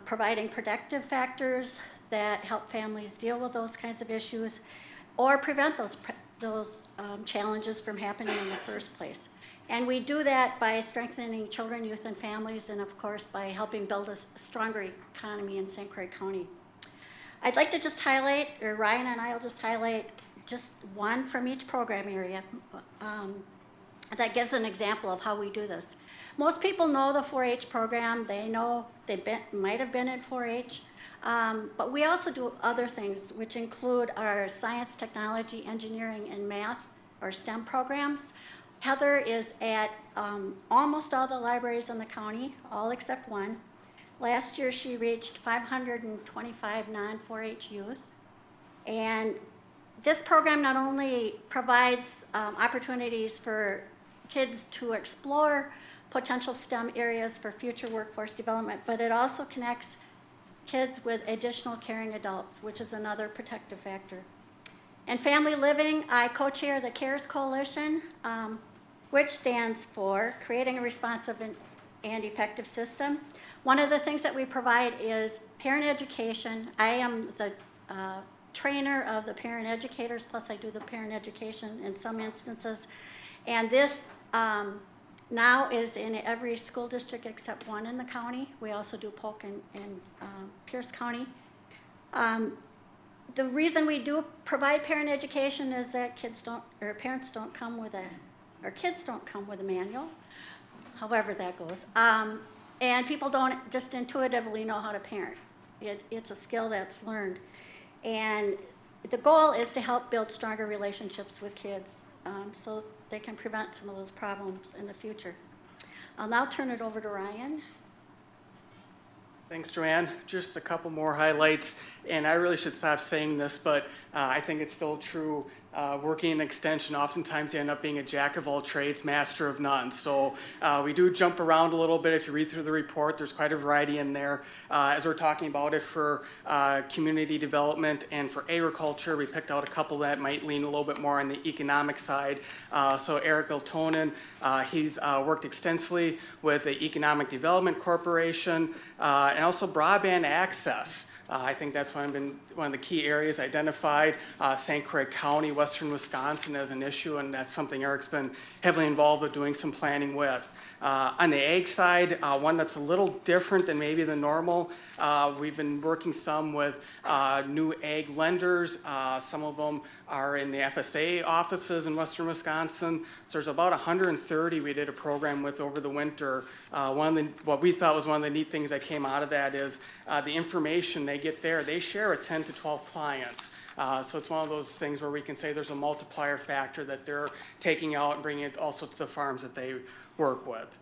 P: providing protective factors that help families deal with those kinds of issues or prevent those challenges from happening in the first place. And we do that by strengthening children, youth, and families, and of course by helping build a stronger economy in St. Croix County. I'd like to just highlight, or Ryan and I will just highlight just one from each program area that gives an example of how we do this. Most people know the 4-H program. They know they might have been in 4-H, but we also do other things, which include our science, technology, engineering, and math, or STEM programs. Heather is at almost all the libraries in the county, all except one. Last year she reached 525 non-4-H youth. And this program not only provides opportunities for kids to explore potential STEM areas for future workforce development, but it also connects kids with additional caring adults, which is another protective factor. In family living, I co-chair the CARES Coalition, which stands for Creating a Responsive and Effective System. One of the things that we provide is parent education. I am the trainer of the parent educators, plus I do the parent education in some instances. And this now is in every school district except one in the county. We also do Polk and Pierce County. The reason we do provide parent education is that parents don't come with kids don't come with a manual, however that goes. And people don't just intuitively know how to parent. It's a skill that's learned. And the goal is to help build stronger relationships with kids so they can prevent some of those problems in the future. I'll now turn it over to Ryan.
Q: Thanks, Joanne. Just a couple more highlights, and I really should stop saying this, but I think it's still true. Working in Extension, oftentimes you end up being a jack of all trades, master of none. So we do jump around a little bit. If you read through the report, there's quite a variety in there. As we're talking about it for community development and for agriculture, we picked out a couple that might lean a little bit more on the economic side. So Eric Iltonen, he's worked extensively with the Economic Development Corporation and also broadband access. I think that's one of the key areas identified. St. Croix County, Western Wisconsin as an issue, and that's something Eric's been heavily involved with doing some planning with. On the ag side, one that's a little different than maybe the normal, we've been working some with new ag lenders. Some of them are in the FSA offices in Western Wisconsin. So there's about 130 we did a program with over the winter. What we thought was one of the neat things that came out of that is the information they get there, they share with 10 to 12 clients. So it's one of those things where we can say there's a multiplier factor that they're taking out and bringing it also to the farms that they work with.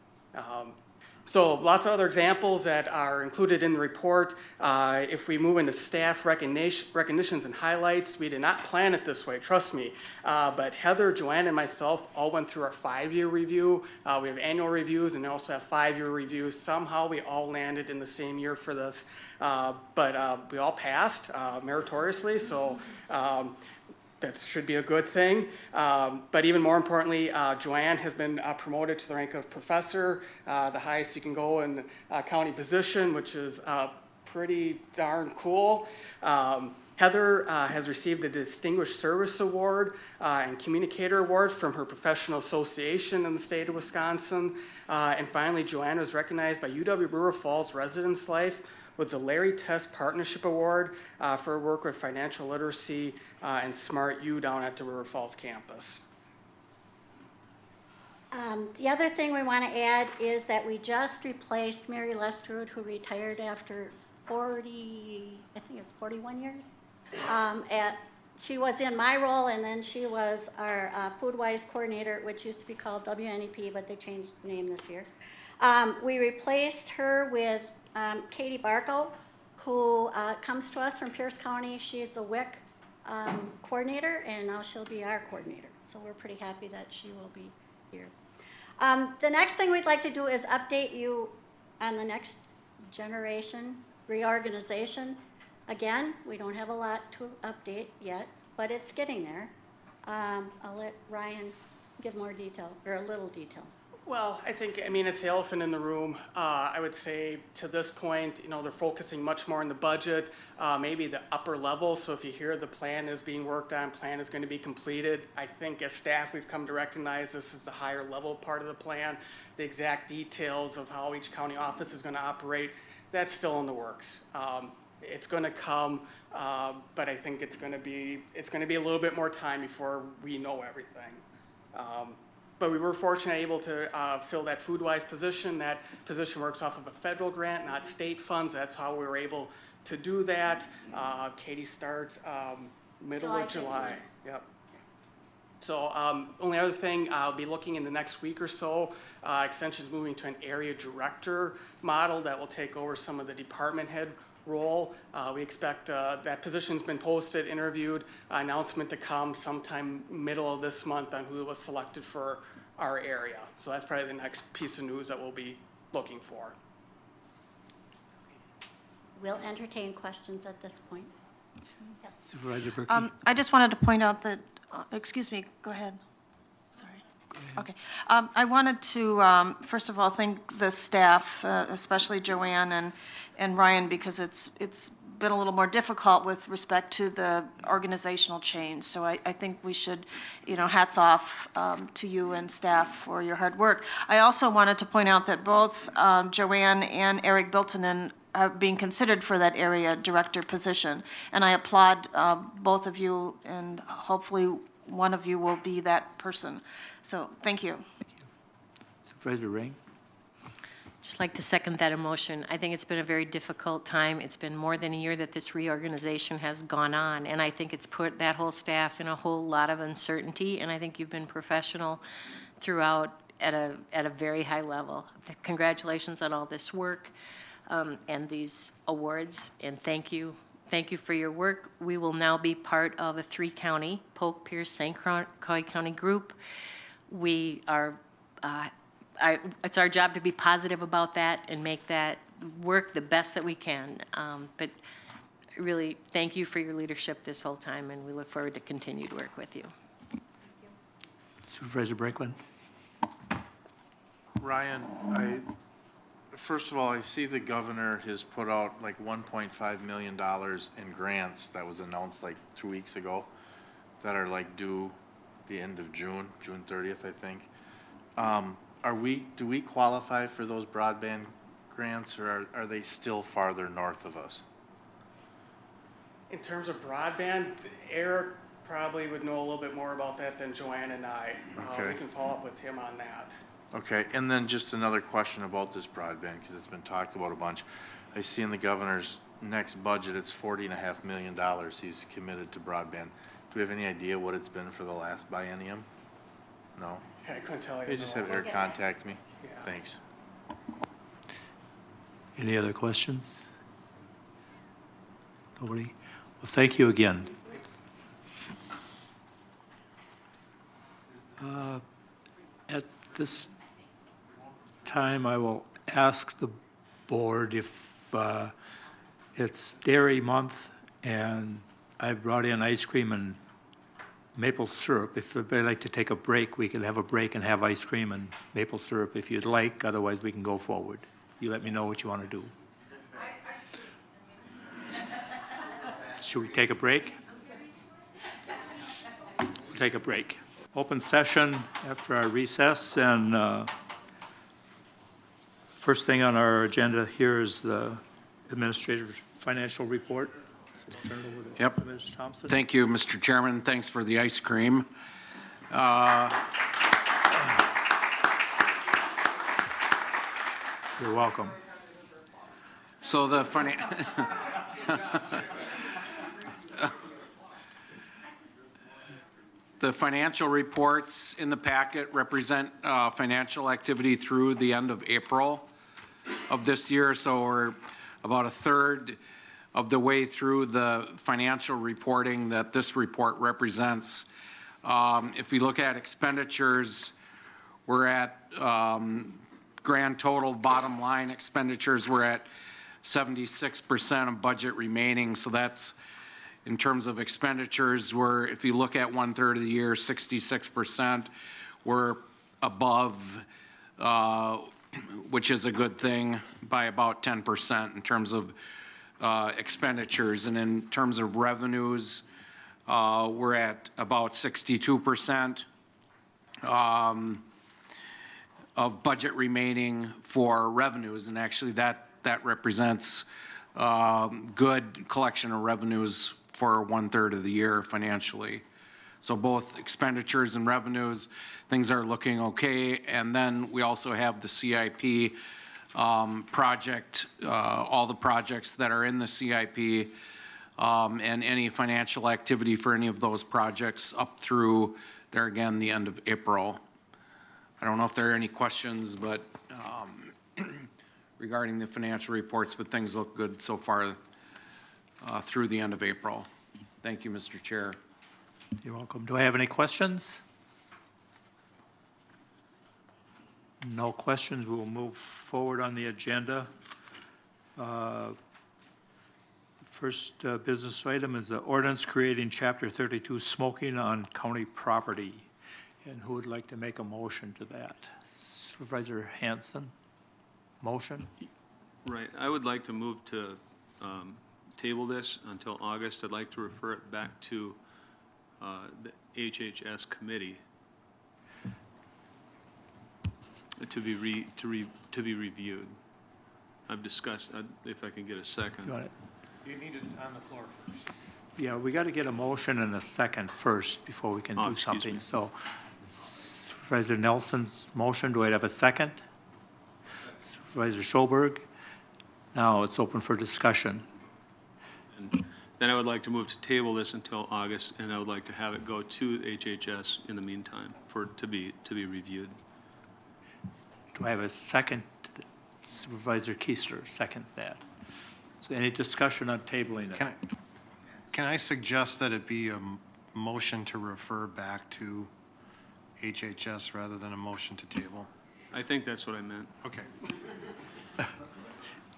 Q: So lots of other examples that are included in the report. If we move into staff recognitions and highlights, we did not plan it this way, trust me. But Heather, Joanne, and myself all went through our 5-year review. We have annual reviews and we also have 5-year reviews. Somehow we all landed in the same year for this. But we all passed meritoriously, so that should be a good thing. But even more importantly, Joanne has been promoted to the rank of professor, the highest you can go in a county position, which is pretty darn cool. Heather has received the Distinguished Service Award and Communicator Award from her professional association in the state of Wisconsin. And finally, Joanna was recognized by UW Brewer Falls Residence Life with the Larry Test Partnership Award for her work with financial literacy and Smart U down at the Brewer Falls campus.
P: The other thing we want to add is that we just replaced Mary Lestrud, who retired after 40, I think it's 41 years. She was in my role, and then she was our FoodWise coordinator, which used to be called WNEP, but they changed the name this year. We replaced her with Katie Barco, who comes to us from Pierce County. She's the WIC coordinator, and now she'll be our coordinator. So we're pretty happy that she will be here. The next thing we'd like to do is update you on the next generation reorganization. Again, we don't have a lot to update yet, but it's getting there. I'll let Ryan give more detail, or a little detail.
Q: Well, I mean, it's the elephant in the room. I would say to this point, they're focusing much more on the budget, maybe the upper level. So if you hear the plan is being worked on, plan is going to be completed, I think as staff, we've come to recognize this is the higher level part of the plan. The exact details of how each county office is going to operate, that's still in the works. It's going to come, but I think it's going to be a little bit more time before we know everything. But we were fortunate able to fill that FoodWise position. That position works off of a federal grant, not state funds. That's how we were able to do that. Katie starts middle of July. Yep. So only other thing, I'll be looking in the next week or so, Extension's moving to an area director model that will take over some of the department head role. We expect that position's been posted, interviewed, announcement to come sometime middle of this month on who was selected for our area. So that's probably the next piece of news that we'll be looking for.
P: We'll entertain questions at this point. Yep.
A: Supervisor Berkey.
N: I just wanted to point out that, excuse me, go ahead. Sorry.
A: Go ahead.
N: Okay. I wanted to, first of all, thank the staff, especially Joanne and Ryan, because it's been a little more difficult with respect to the organizational change. So I think we should, hats off to you and staff for your hard work. I also wanted to point out that both Joanne and Eric Biltonen are being considered for that area director position. And I applaud both of you, and hopefully one of you will be that person. So thank you.
A: Supervisor Ring.
R: Just like to second that emotion. I think it's been a very difficult time. It's been more than a year that this reorganization has gone on, and I think it's put that whole staff in a whole lot of uncertainty, and I think you've been professional throughout at a very high level. Congratulations on all this work and these awards, and thank you. Thank you for your work. We will now be part of a 3-county, Polk, Pierce, St. Croix County group. We are it's our job to be positive about that and make that work the best that we can. But really, thank you for your leadership this whole time, and we look forward to continued work with you.
A: Supervisor Brinkman.
C: Ryan, first of all, I see the governor has put out like $1.5 million in grants that was announced like 2 weeks ago that are like due the end of June 30th, I think. Do we qualify for those broadband grants, or are they still farther north of us?
Q: In terms of broadband, Eric probably would know a little bit more about that than Joanne and I.
C: Okay.
Q: We can follow up with him on that.
C: Okay, and then just another question about this broadband, because it's been talked about a bunch. I see in the governor's next budget, it's $40.5 million he's committed to broadband. Do we have any idea what it's been for the last biennium? No?
Q: I couldn't tell you.
C: You just have Eric contact me?
Q: Yeah.
C: Thanks.
A: Any other questions? Nobody? Well, thank you again. At this time, I will ask the board if it's dairy month and I've brought in ice cream and maple syrup. If everybody would like to take a break, we could have a break and have ice cream and maple syrup if you'd like. Otherwise, we can go forward. You let me know what you want to do. Should we take a break? We'll take a break. Open session after our recess, and first thing on our agenda here is the administrator's financial report. So turn it over to
D: Yep.
A: Ms. Thompson.
D: Thank you, Mr. Chairman. Thanks for the ice cream.
A: You're welcome.
D: So the the financial reports in the packet represent financial activity through the end of April of this year. So we're about a third of the way through the financial reporting that this report represents. If we look at expenditures, we're at grand total bottom line expenditures, we're at 76% of budget remaining. So that's in terms of expenditures, we're, if you look at 1/3 of the year, 66%, we're above, which is a good thing, by about 10% in terms of expenditures. And in terms of revenues, we're at about 62% of budget remaining for revenues. And actually that represents good collection of revenues for 1/3 of the year financially. So both expenditures and revenues, things are looking okay. And then we also have the CIP project, all the projects that are in the CIP, and any financial activity for any of those projects up through there again, the end of April. I don't know if there are any questions, but regarding the financial reports, but things look good so far through the end of April. Thank you, Mr. Chair.
A: You're welcome. Do I have any questions? No questions. We'll move forward on the agenda. First business item is the ordinance creating Chapter 32 smoking on county property. And who would like to make a motion to that? Supervisor Hansen, motion?
K: Right, I would like to move to table this until August. I'd like to refer it back to the HHS committee to be reviewed. I've discussed, if I can get a second.
A: Got it.
C: You need it on the floor first.
A: Yeah, we got to get a motion and a second first before we can do
K: excuse
A: something.
K: me.
A: So Supervisor Nelson's motion, do I have a second? Supervisor Schoberg? Now it's open for discussion.
K: And then I would like to move to table this until August, and I would like to have it go to HHS in the meantime to be reviewed.
A: Do I have a second? Supervisor Keister, second that. So any discussion on tabling it?
C: Can I suggest that it be a motion to refer back to HHS rather than a motion to table?
K: I think that's what I meant.
C: Okay.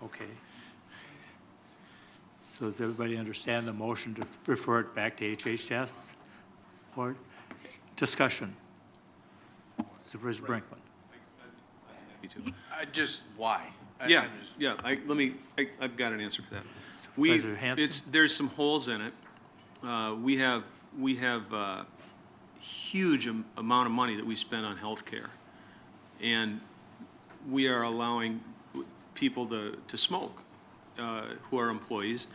A: Okay. So does everybody understand the motion to refer it back to HHS? Or discussion? Supervisor Brinkman.
K: Me too.
C: Just why?
K: Yeah. I've got an answer for that.
A: Supervisor Hansen?
K: There's some holes in it. We have a huge amount of money that we spend on healthcare, and we are allowing people to smoke who are employees,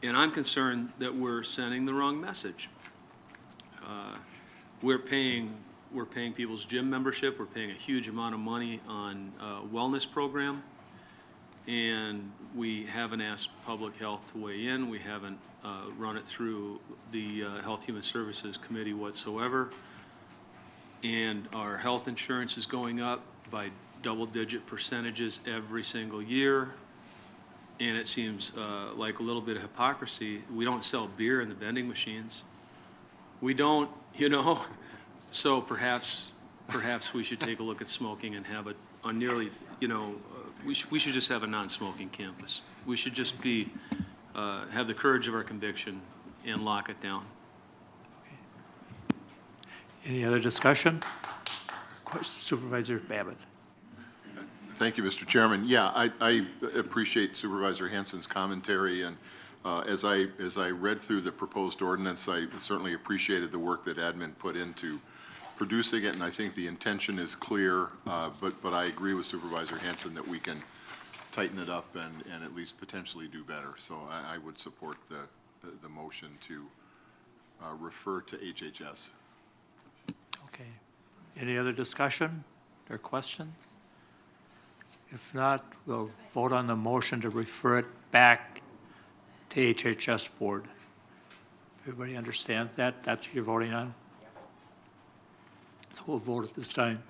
K: and I'm concerned that we're sending the wrong message. We're paying people's gym membership. We're paying a huge amount of money on a wellness program, and we haven't asked public health to weigh in. We haven't run it through the Health Human Services Committee whatsoever. And our health insurance is going up by double-digit percentages every single year. And it seems like a little bit of hypocrisy. We don't sell beer in the vending machines. We don't, so perhaps we should take a look at smoking and have it on nearly, we should just have a non-smoking campus. We should just have the courage of our conviction and lock it down.
A: Any other discussion? Supervisor Babbitt.
S: Thank you, Mr. Chairman. Yeah, I appreciate Supervisor Hansen's commentary, and
C: As I read through the proposed ordinance, I certainly appreciated the work that admin put into producing it, and I think the intention is clear, but I agree with Supervisor Hansen that we can tighten it up and at least potentially do better. So I would support the motion to refer to HHS.
A: Okay. Any other discussion or questions? If not, we'll vote on the motion to refer it back to HHS Board. Everybody understands that? That's what you're voting on? So we'll vote at this time.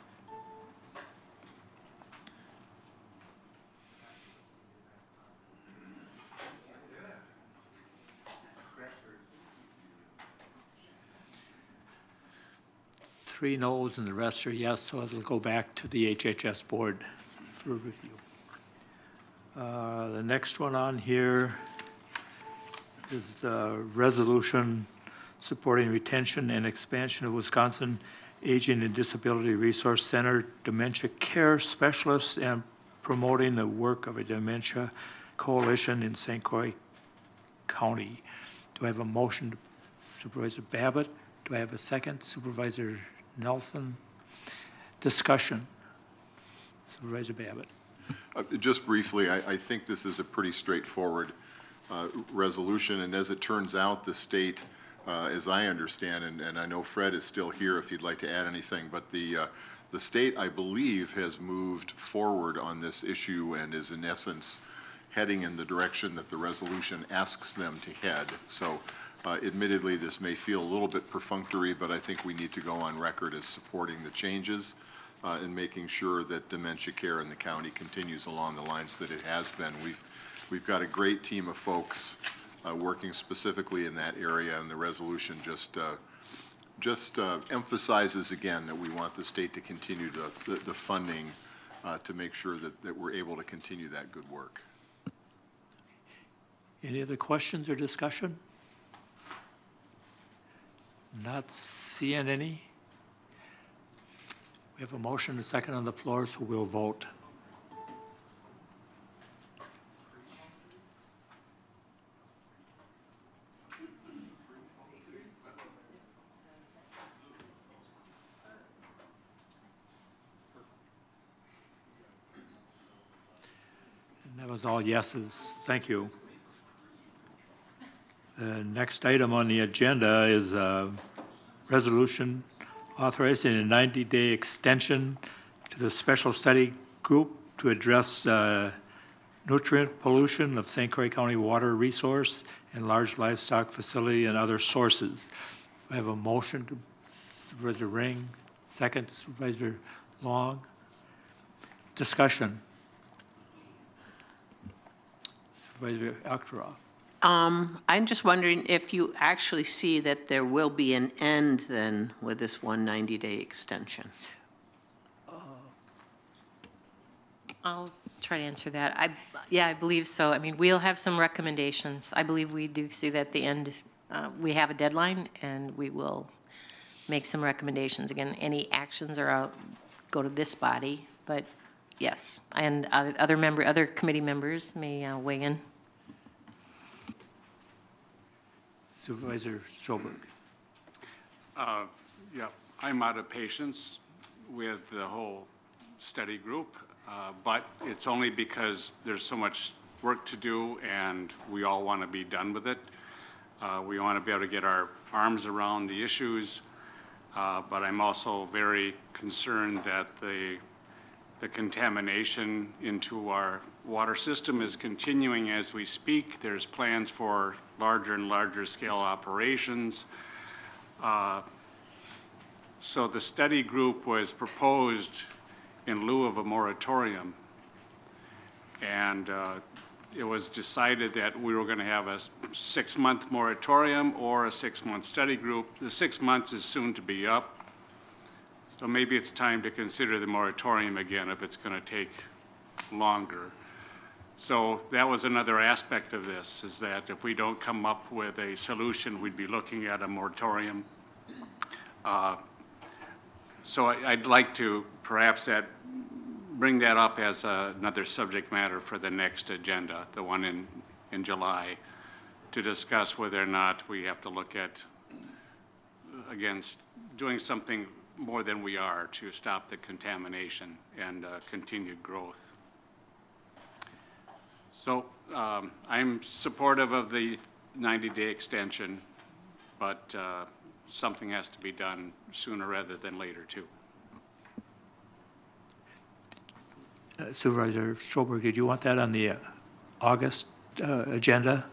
A: Three noes and the rest are yes, so it'll go back to the HHS Board for review. The next one on here is the resolution supporting retention and expansion of Wisconsin Aging and Disability Resource Center dementia care specialists and promoting the work of a dementia coalition in St. Croix County. Do I have a motion, Supervisor Babbitt? Do I have a second, Supervisor Nelson? Discussion. Supervisor Babbitt.
C: Just briefly, I think this is a pretty straightforward resolution, and as it turns out, the state, as I understand, and I know Fred is still here if you'd like to add anything, but the state, I believe, has moved forward on this issue and is in essence heading in the direction that the resolution asks them to head. So admittedly, this may feel a little bit perfunctory, but I think we need to go on record as supporting the changes and making sure that dementia care in the county continues along the lines that it has been. We've got a great team of folks working specifically in that area, and the resolution just emphasizes again that we want the state to continue the funding to make sure that we're able to continue that good work.
A: Any other questions or discussion? Not seeing any. We have a motion and a second on the floor, so we'll vote. And that was all yeses. Thank you. The next item on the agenda is a resolution authorizing a 90-day extension to the special study group to address nutrient pollution of St. Croix County water resource and large livestock facility and other sources. I have a motion to Supervisor Ring, second Supervisor Long. Discussion. Supervisor Akhtarov.
L: I'm just wondering if you actually see that there will be an end then with this 190-day extension.
R: I'll try to answer that. Yeah, I believe so. I mean, we'll have some recommendations. I believe we do see that at the end, we have a deadline, and we will make some recommendations. Again, any actions are out, go to this body, but yes. And other committee members may weigh in.
A: Supervisor Stroberg.
S: Yeah, I'm out of patience with the whole study group, but it's only because there's so much work to do and we all want to be done with it. We want to be able to get our arms around the issues, but I'm also very concerned that the contamination into our water system is continuing as we speak. There's plans for larger and larger scale operations. So the study group was proposed in lieu of a moratorium. And it was decided that we were going to have a 6-month moratorium or a 6-month study group. The 6 months is soon to be up. So maybe it's time to consider the moratorium again if it's going to take longer. So that was another aspect of this, is that if we don't come up with a solution, we'd be looking at a moratorium. So I'd like to perhaps bring that up as another subject matter for the next agenda, the one in July. to discuss whether or not we have to look at, against doing something more than we are to stop the contamination and continued growth. So I'm supportive of the 90-day extension, but something has to be done sooner rather than later, too.
A: Supervisor Schoberg, did you want that on the August agenda?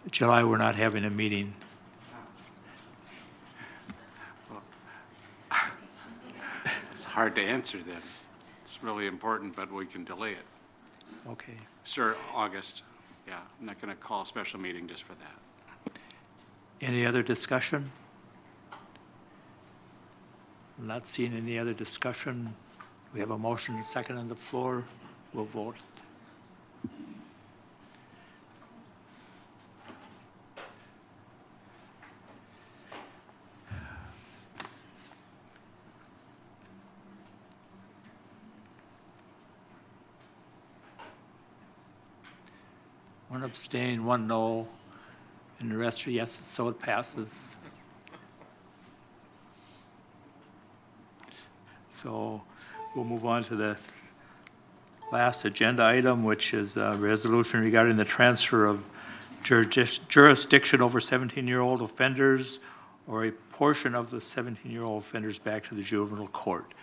A: July, we're not having a meeting.
S: It's hard to answer then. It's really important, but we can delay it.
A: Okay.
S: Sure, August. Yeah, I'm not going to call a special meeting just for that.
A: Any other discussion? I'm not seeing any other discussion. We have a motion and a second on the floor. We'll vote. One abstain, one no, and the rest are yeses, so it passes. So we'll move on to the last agenda item, which is a resolution regarding the transfer of jurisdiction over 17-year-old offenders or a portion of the 17-year-old offenders back to the juvenile court.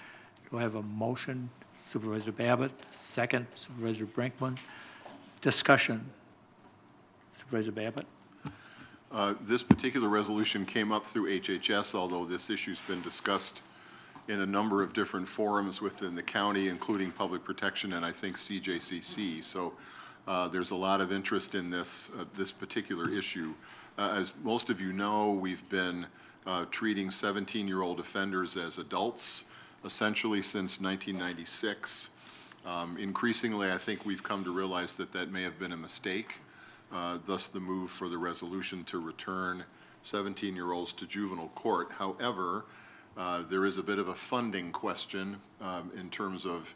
A: Do I have a motion? Supervisor Babbitt, second. Supervisor Brinkman. Discussion. Supervisor Babbitt.
T: This particular resolution came up through HHS, although this issue's been discussed in a number of different forums within the county, including Public Protection and I think CJCC. So there's a lot of interest in this particular issue. As most of you know, we've been treating 17-year-old offenders as adults essentially since 1996. Increasingly, I think we've come to realize that that may have been a mistake. Thus the move for the resolution to return 17-year-olds to juvenile court. However, there is a bit of a funding question in terms of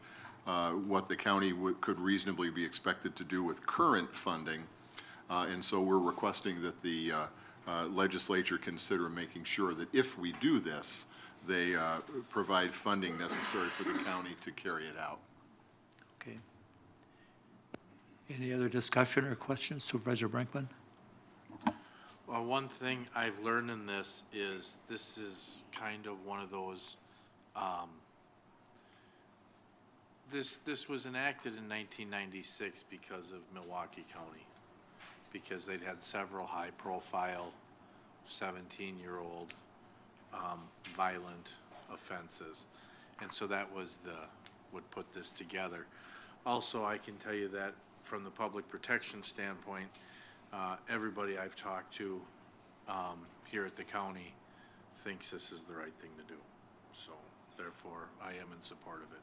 T: what the county could reasonably be expected to do with current funding. And so we're requesting that the legislature consider making sure that if we do this, they provide funding necessary for the county to carry it out.
A: Okay. Any other discussion or questions? Supervisor Brinkman?
C: Well, one thing I've learned in this is kind of one of those, this was enacted in 1996 because of Milwaukee County, because they'd had several high-profile 17-year-old violent offenses. And so that was would put this together. Also, I can tell you that from the public protection standpoint, everybody I've talked to here at the county thinks this is the right thing to do. So therefore, I am in support of it.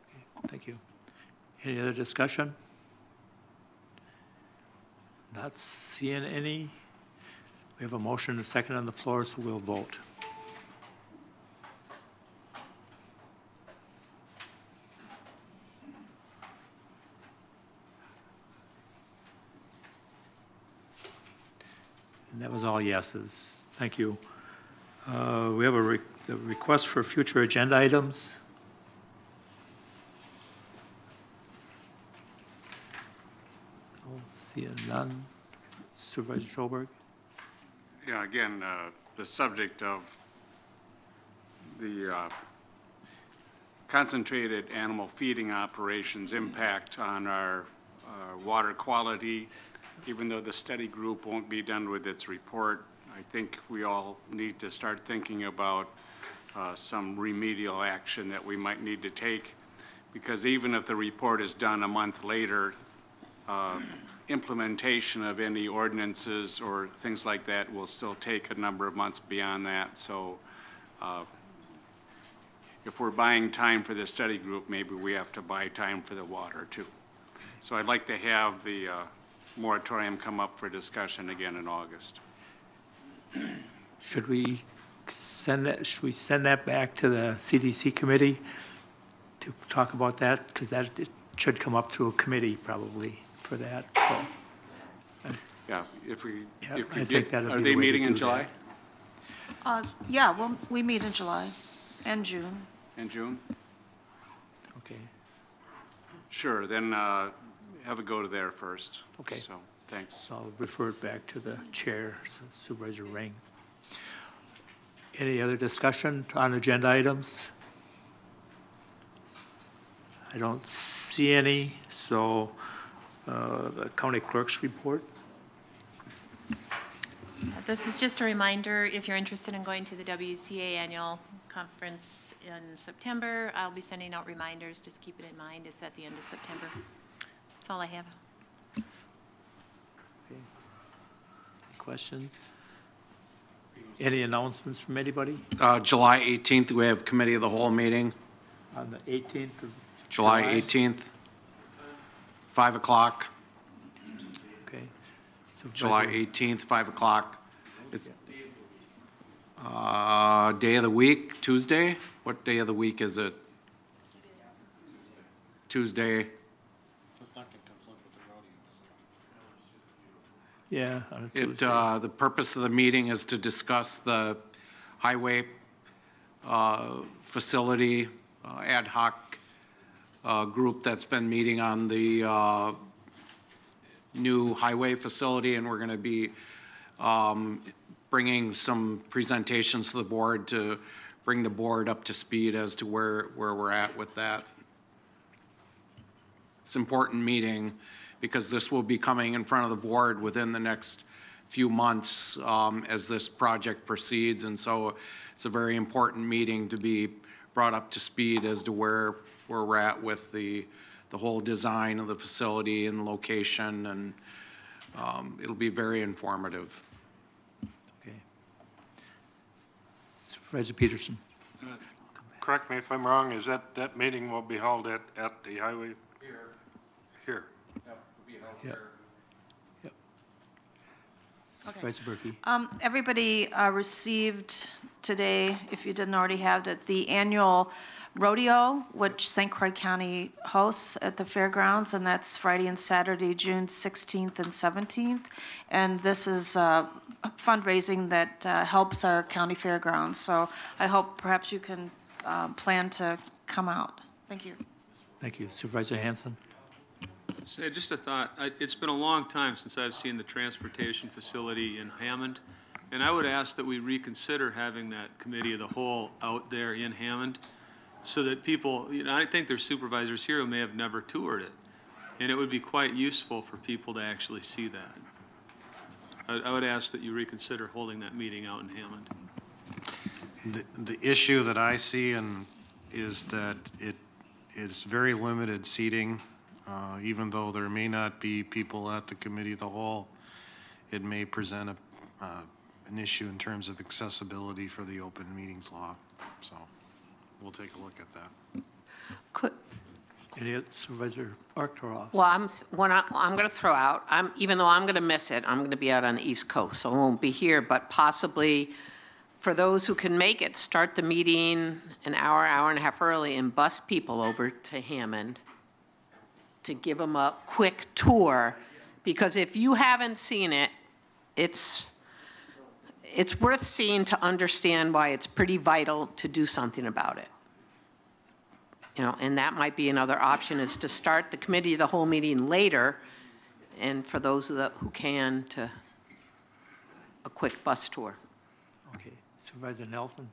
A: Okay, thank you. Any other discussion? Not seeing any. We have a motion and a second on the floor, so we'll vote. And that was all yeses. Thank you. We have a request for future agenda items. Seeing none. Supervisor Schoberg.
S: Yeah, again, the subject of the concentrated animal feeding operations impact on our water quality. Even though the study group won't be done with its report, I think we all need to start thinking about some remedial action that we might need to take, because even if the report is done a month later, implementation of any ordinances or things like that will still take a number of months beyond that. So if we're buying time for the study group, maybe we have to buy time for the water too. So I'd like to have the moratorium come up for discussion again in August.
A: Should we send that back to the CDC committee to talk about that? Because it should come up to a committee probably for that. So
S: Yeah, if we,
A: Yeah,
S: if
A: I
S: we
A: think
S: get,
A: that'll
S: are
A: be
S: they
A: the way to
S: meeting in
A: do
S: July
N: Yeah, well, we meet in July and June.
S: and June?
A: Okay.
S: Sure, then have a go to there first.
A: Okay.
S: So, thanks.
A: So I'll refer it back to the chair, Supervisor Ring. Any other discussion on agenda items? I don't see any, so the county clerk's report.
U: This is just a reminder, if you're interested in going to the WCA annual conference in September, I'll be sending out reminders. Just keep it in mind. It's at the end of September. That's all I have.
A: Okay. Questions? Any announcements from anybody?
D: July 18th, we have committee of the whole meeting,
A: On the 18th of
D: July 18th, 5 o'clock,
A: Okay.
D: July
A: Supervisor-
D: 18th, 5 o'clock. Day of the week, Tuesday? What day of the week is it? Tuesday.
C: That's not going to conflict with the rodeo, is it?
A: Yeah, on a
D: It,
A: Tuesday.
D: the purpose of the meeting is to discuss the highway facility ad hoc group that's been meeting on the new highway facility, and we're going to be bringing some presentations to the board to bring the board up to speed as to where we're at with that. It's an important meeting because this will be coming in front of the board within the next few months as this project proceeds. And so it's a very important meeting to be brought up to speed as to where we're at with the whole design of the facility and location, and it'll be very informative.
A: Okay. Supervisor Peterson.
V: Correct me if I'm wrong, is that meeting will be held at the highway? Here.
A: Yep. Yep. Supervisor Berkey.
N: Everybody received today, if you didn't already have it, the annual Rodeo, which St. Croix County hosts at the fairgrounds, and that's Friday and Saturday, June 16th and 17th. And this is fundraising that helps our county fairgrounds. So I hope perhaps you can plan to come out. Thank you.
A: Thank you. Supervisor Hansen.
K: Say, just a thought, it's been a long time since I've seen the transportation facility in Hammond, and I would ask that we reconsider having that committee of the whole out there in Hammond, so that people, I think there's supervisors here who may have never toured it, and it would be quite useful for people to actually see that. I would ask that you reconsider holding that meeting out in Hammond.
W: The issue that I see is that it is very limited seating. Even though there may not be people at the committee of the whole, it may present an issue in terms of accessibility for the open meetings law. So we'll take a look at that.
A: Any other- Supervisor Arcturus.
L: Well, I'm going to throw out, even though I'm going to miss it, I'm going to be out on the East Coast, so I won't be here, but possibly for those who can make it, start the meeting an hour and a half early and bus people over to Hammond to give them a quick tour, because if you haven't seen it, it's worth seeing to understand why it's pretty vital to do something about it. And that might be another option, is to start the committee of the whole meeting later, and for those who can, to a quick bus tour.
A: Okay. Supervisor Nelson.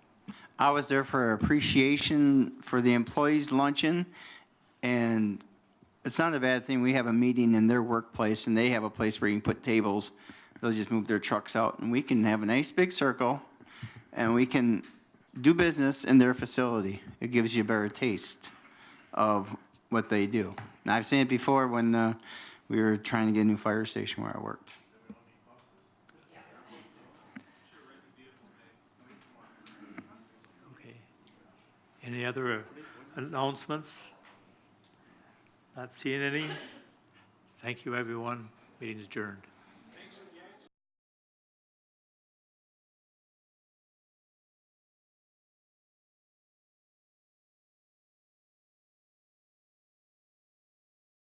X: I was there for appreciation for the employees' luncheon, and it's not a bad thing. We have a meeting in their workplace, and they have a place where you can put tables. They'll just move their trucks out, and we can have a nice big circle, and we can do business in their facility. It gives you a better taste of what they do. And I've seen it before when we were trying to get a new fire station where I worked.
A: Okay. Any other announcements? Not seeing any? Thank you, everyone. Meeting is adjourned.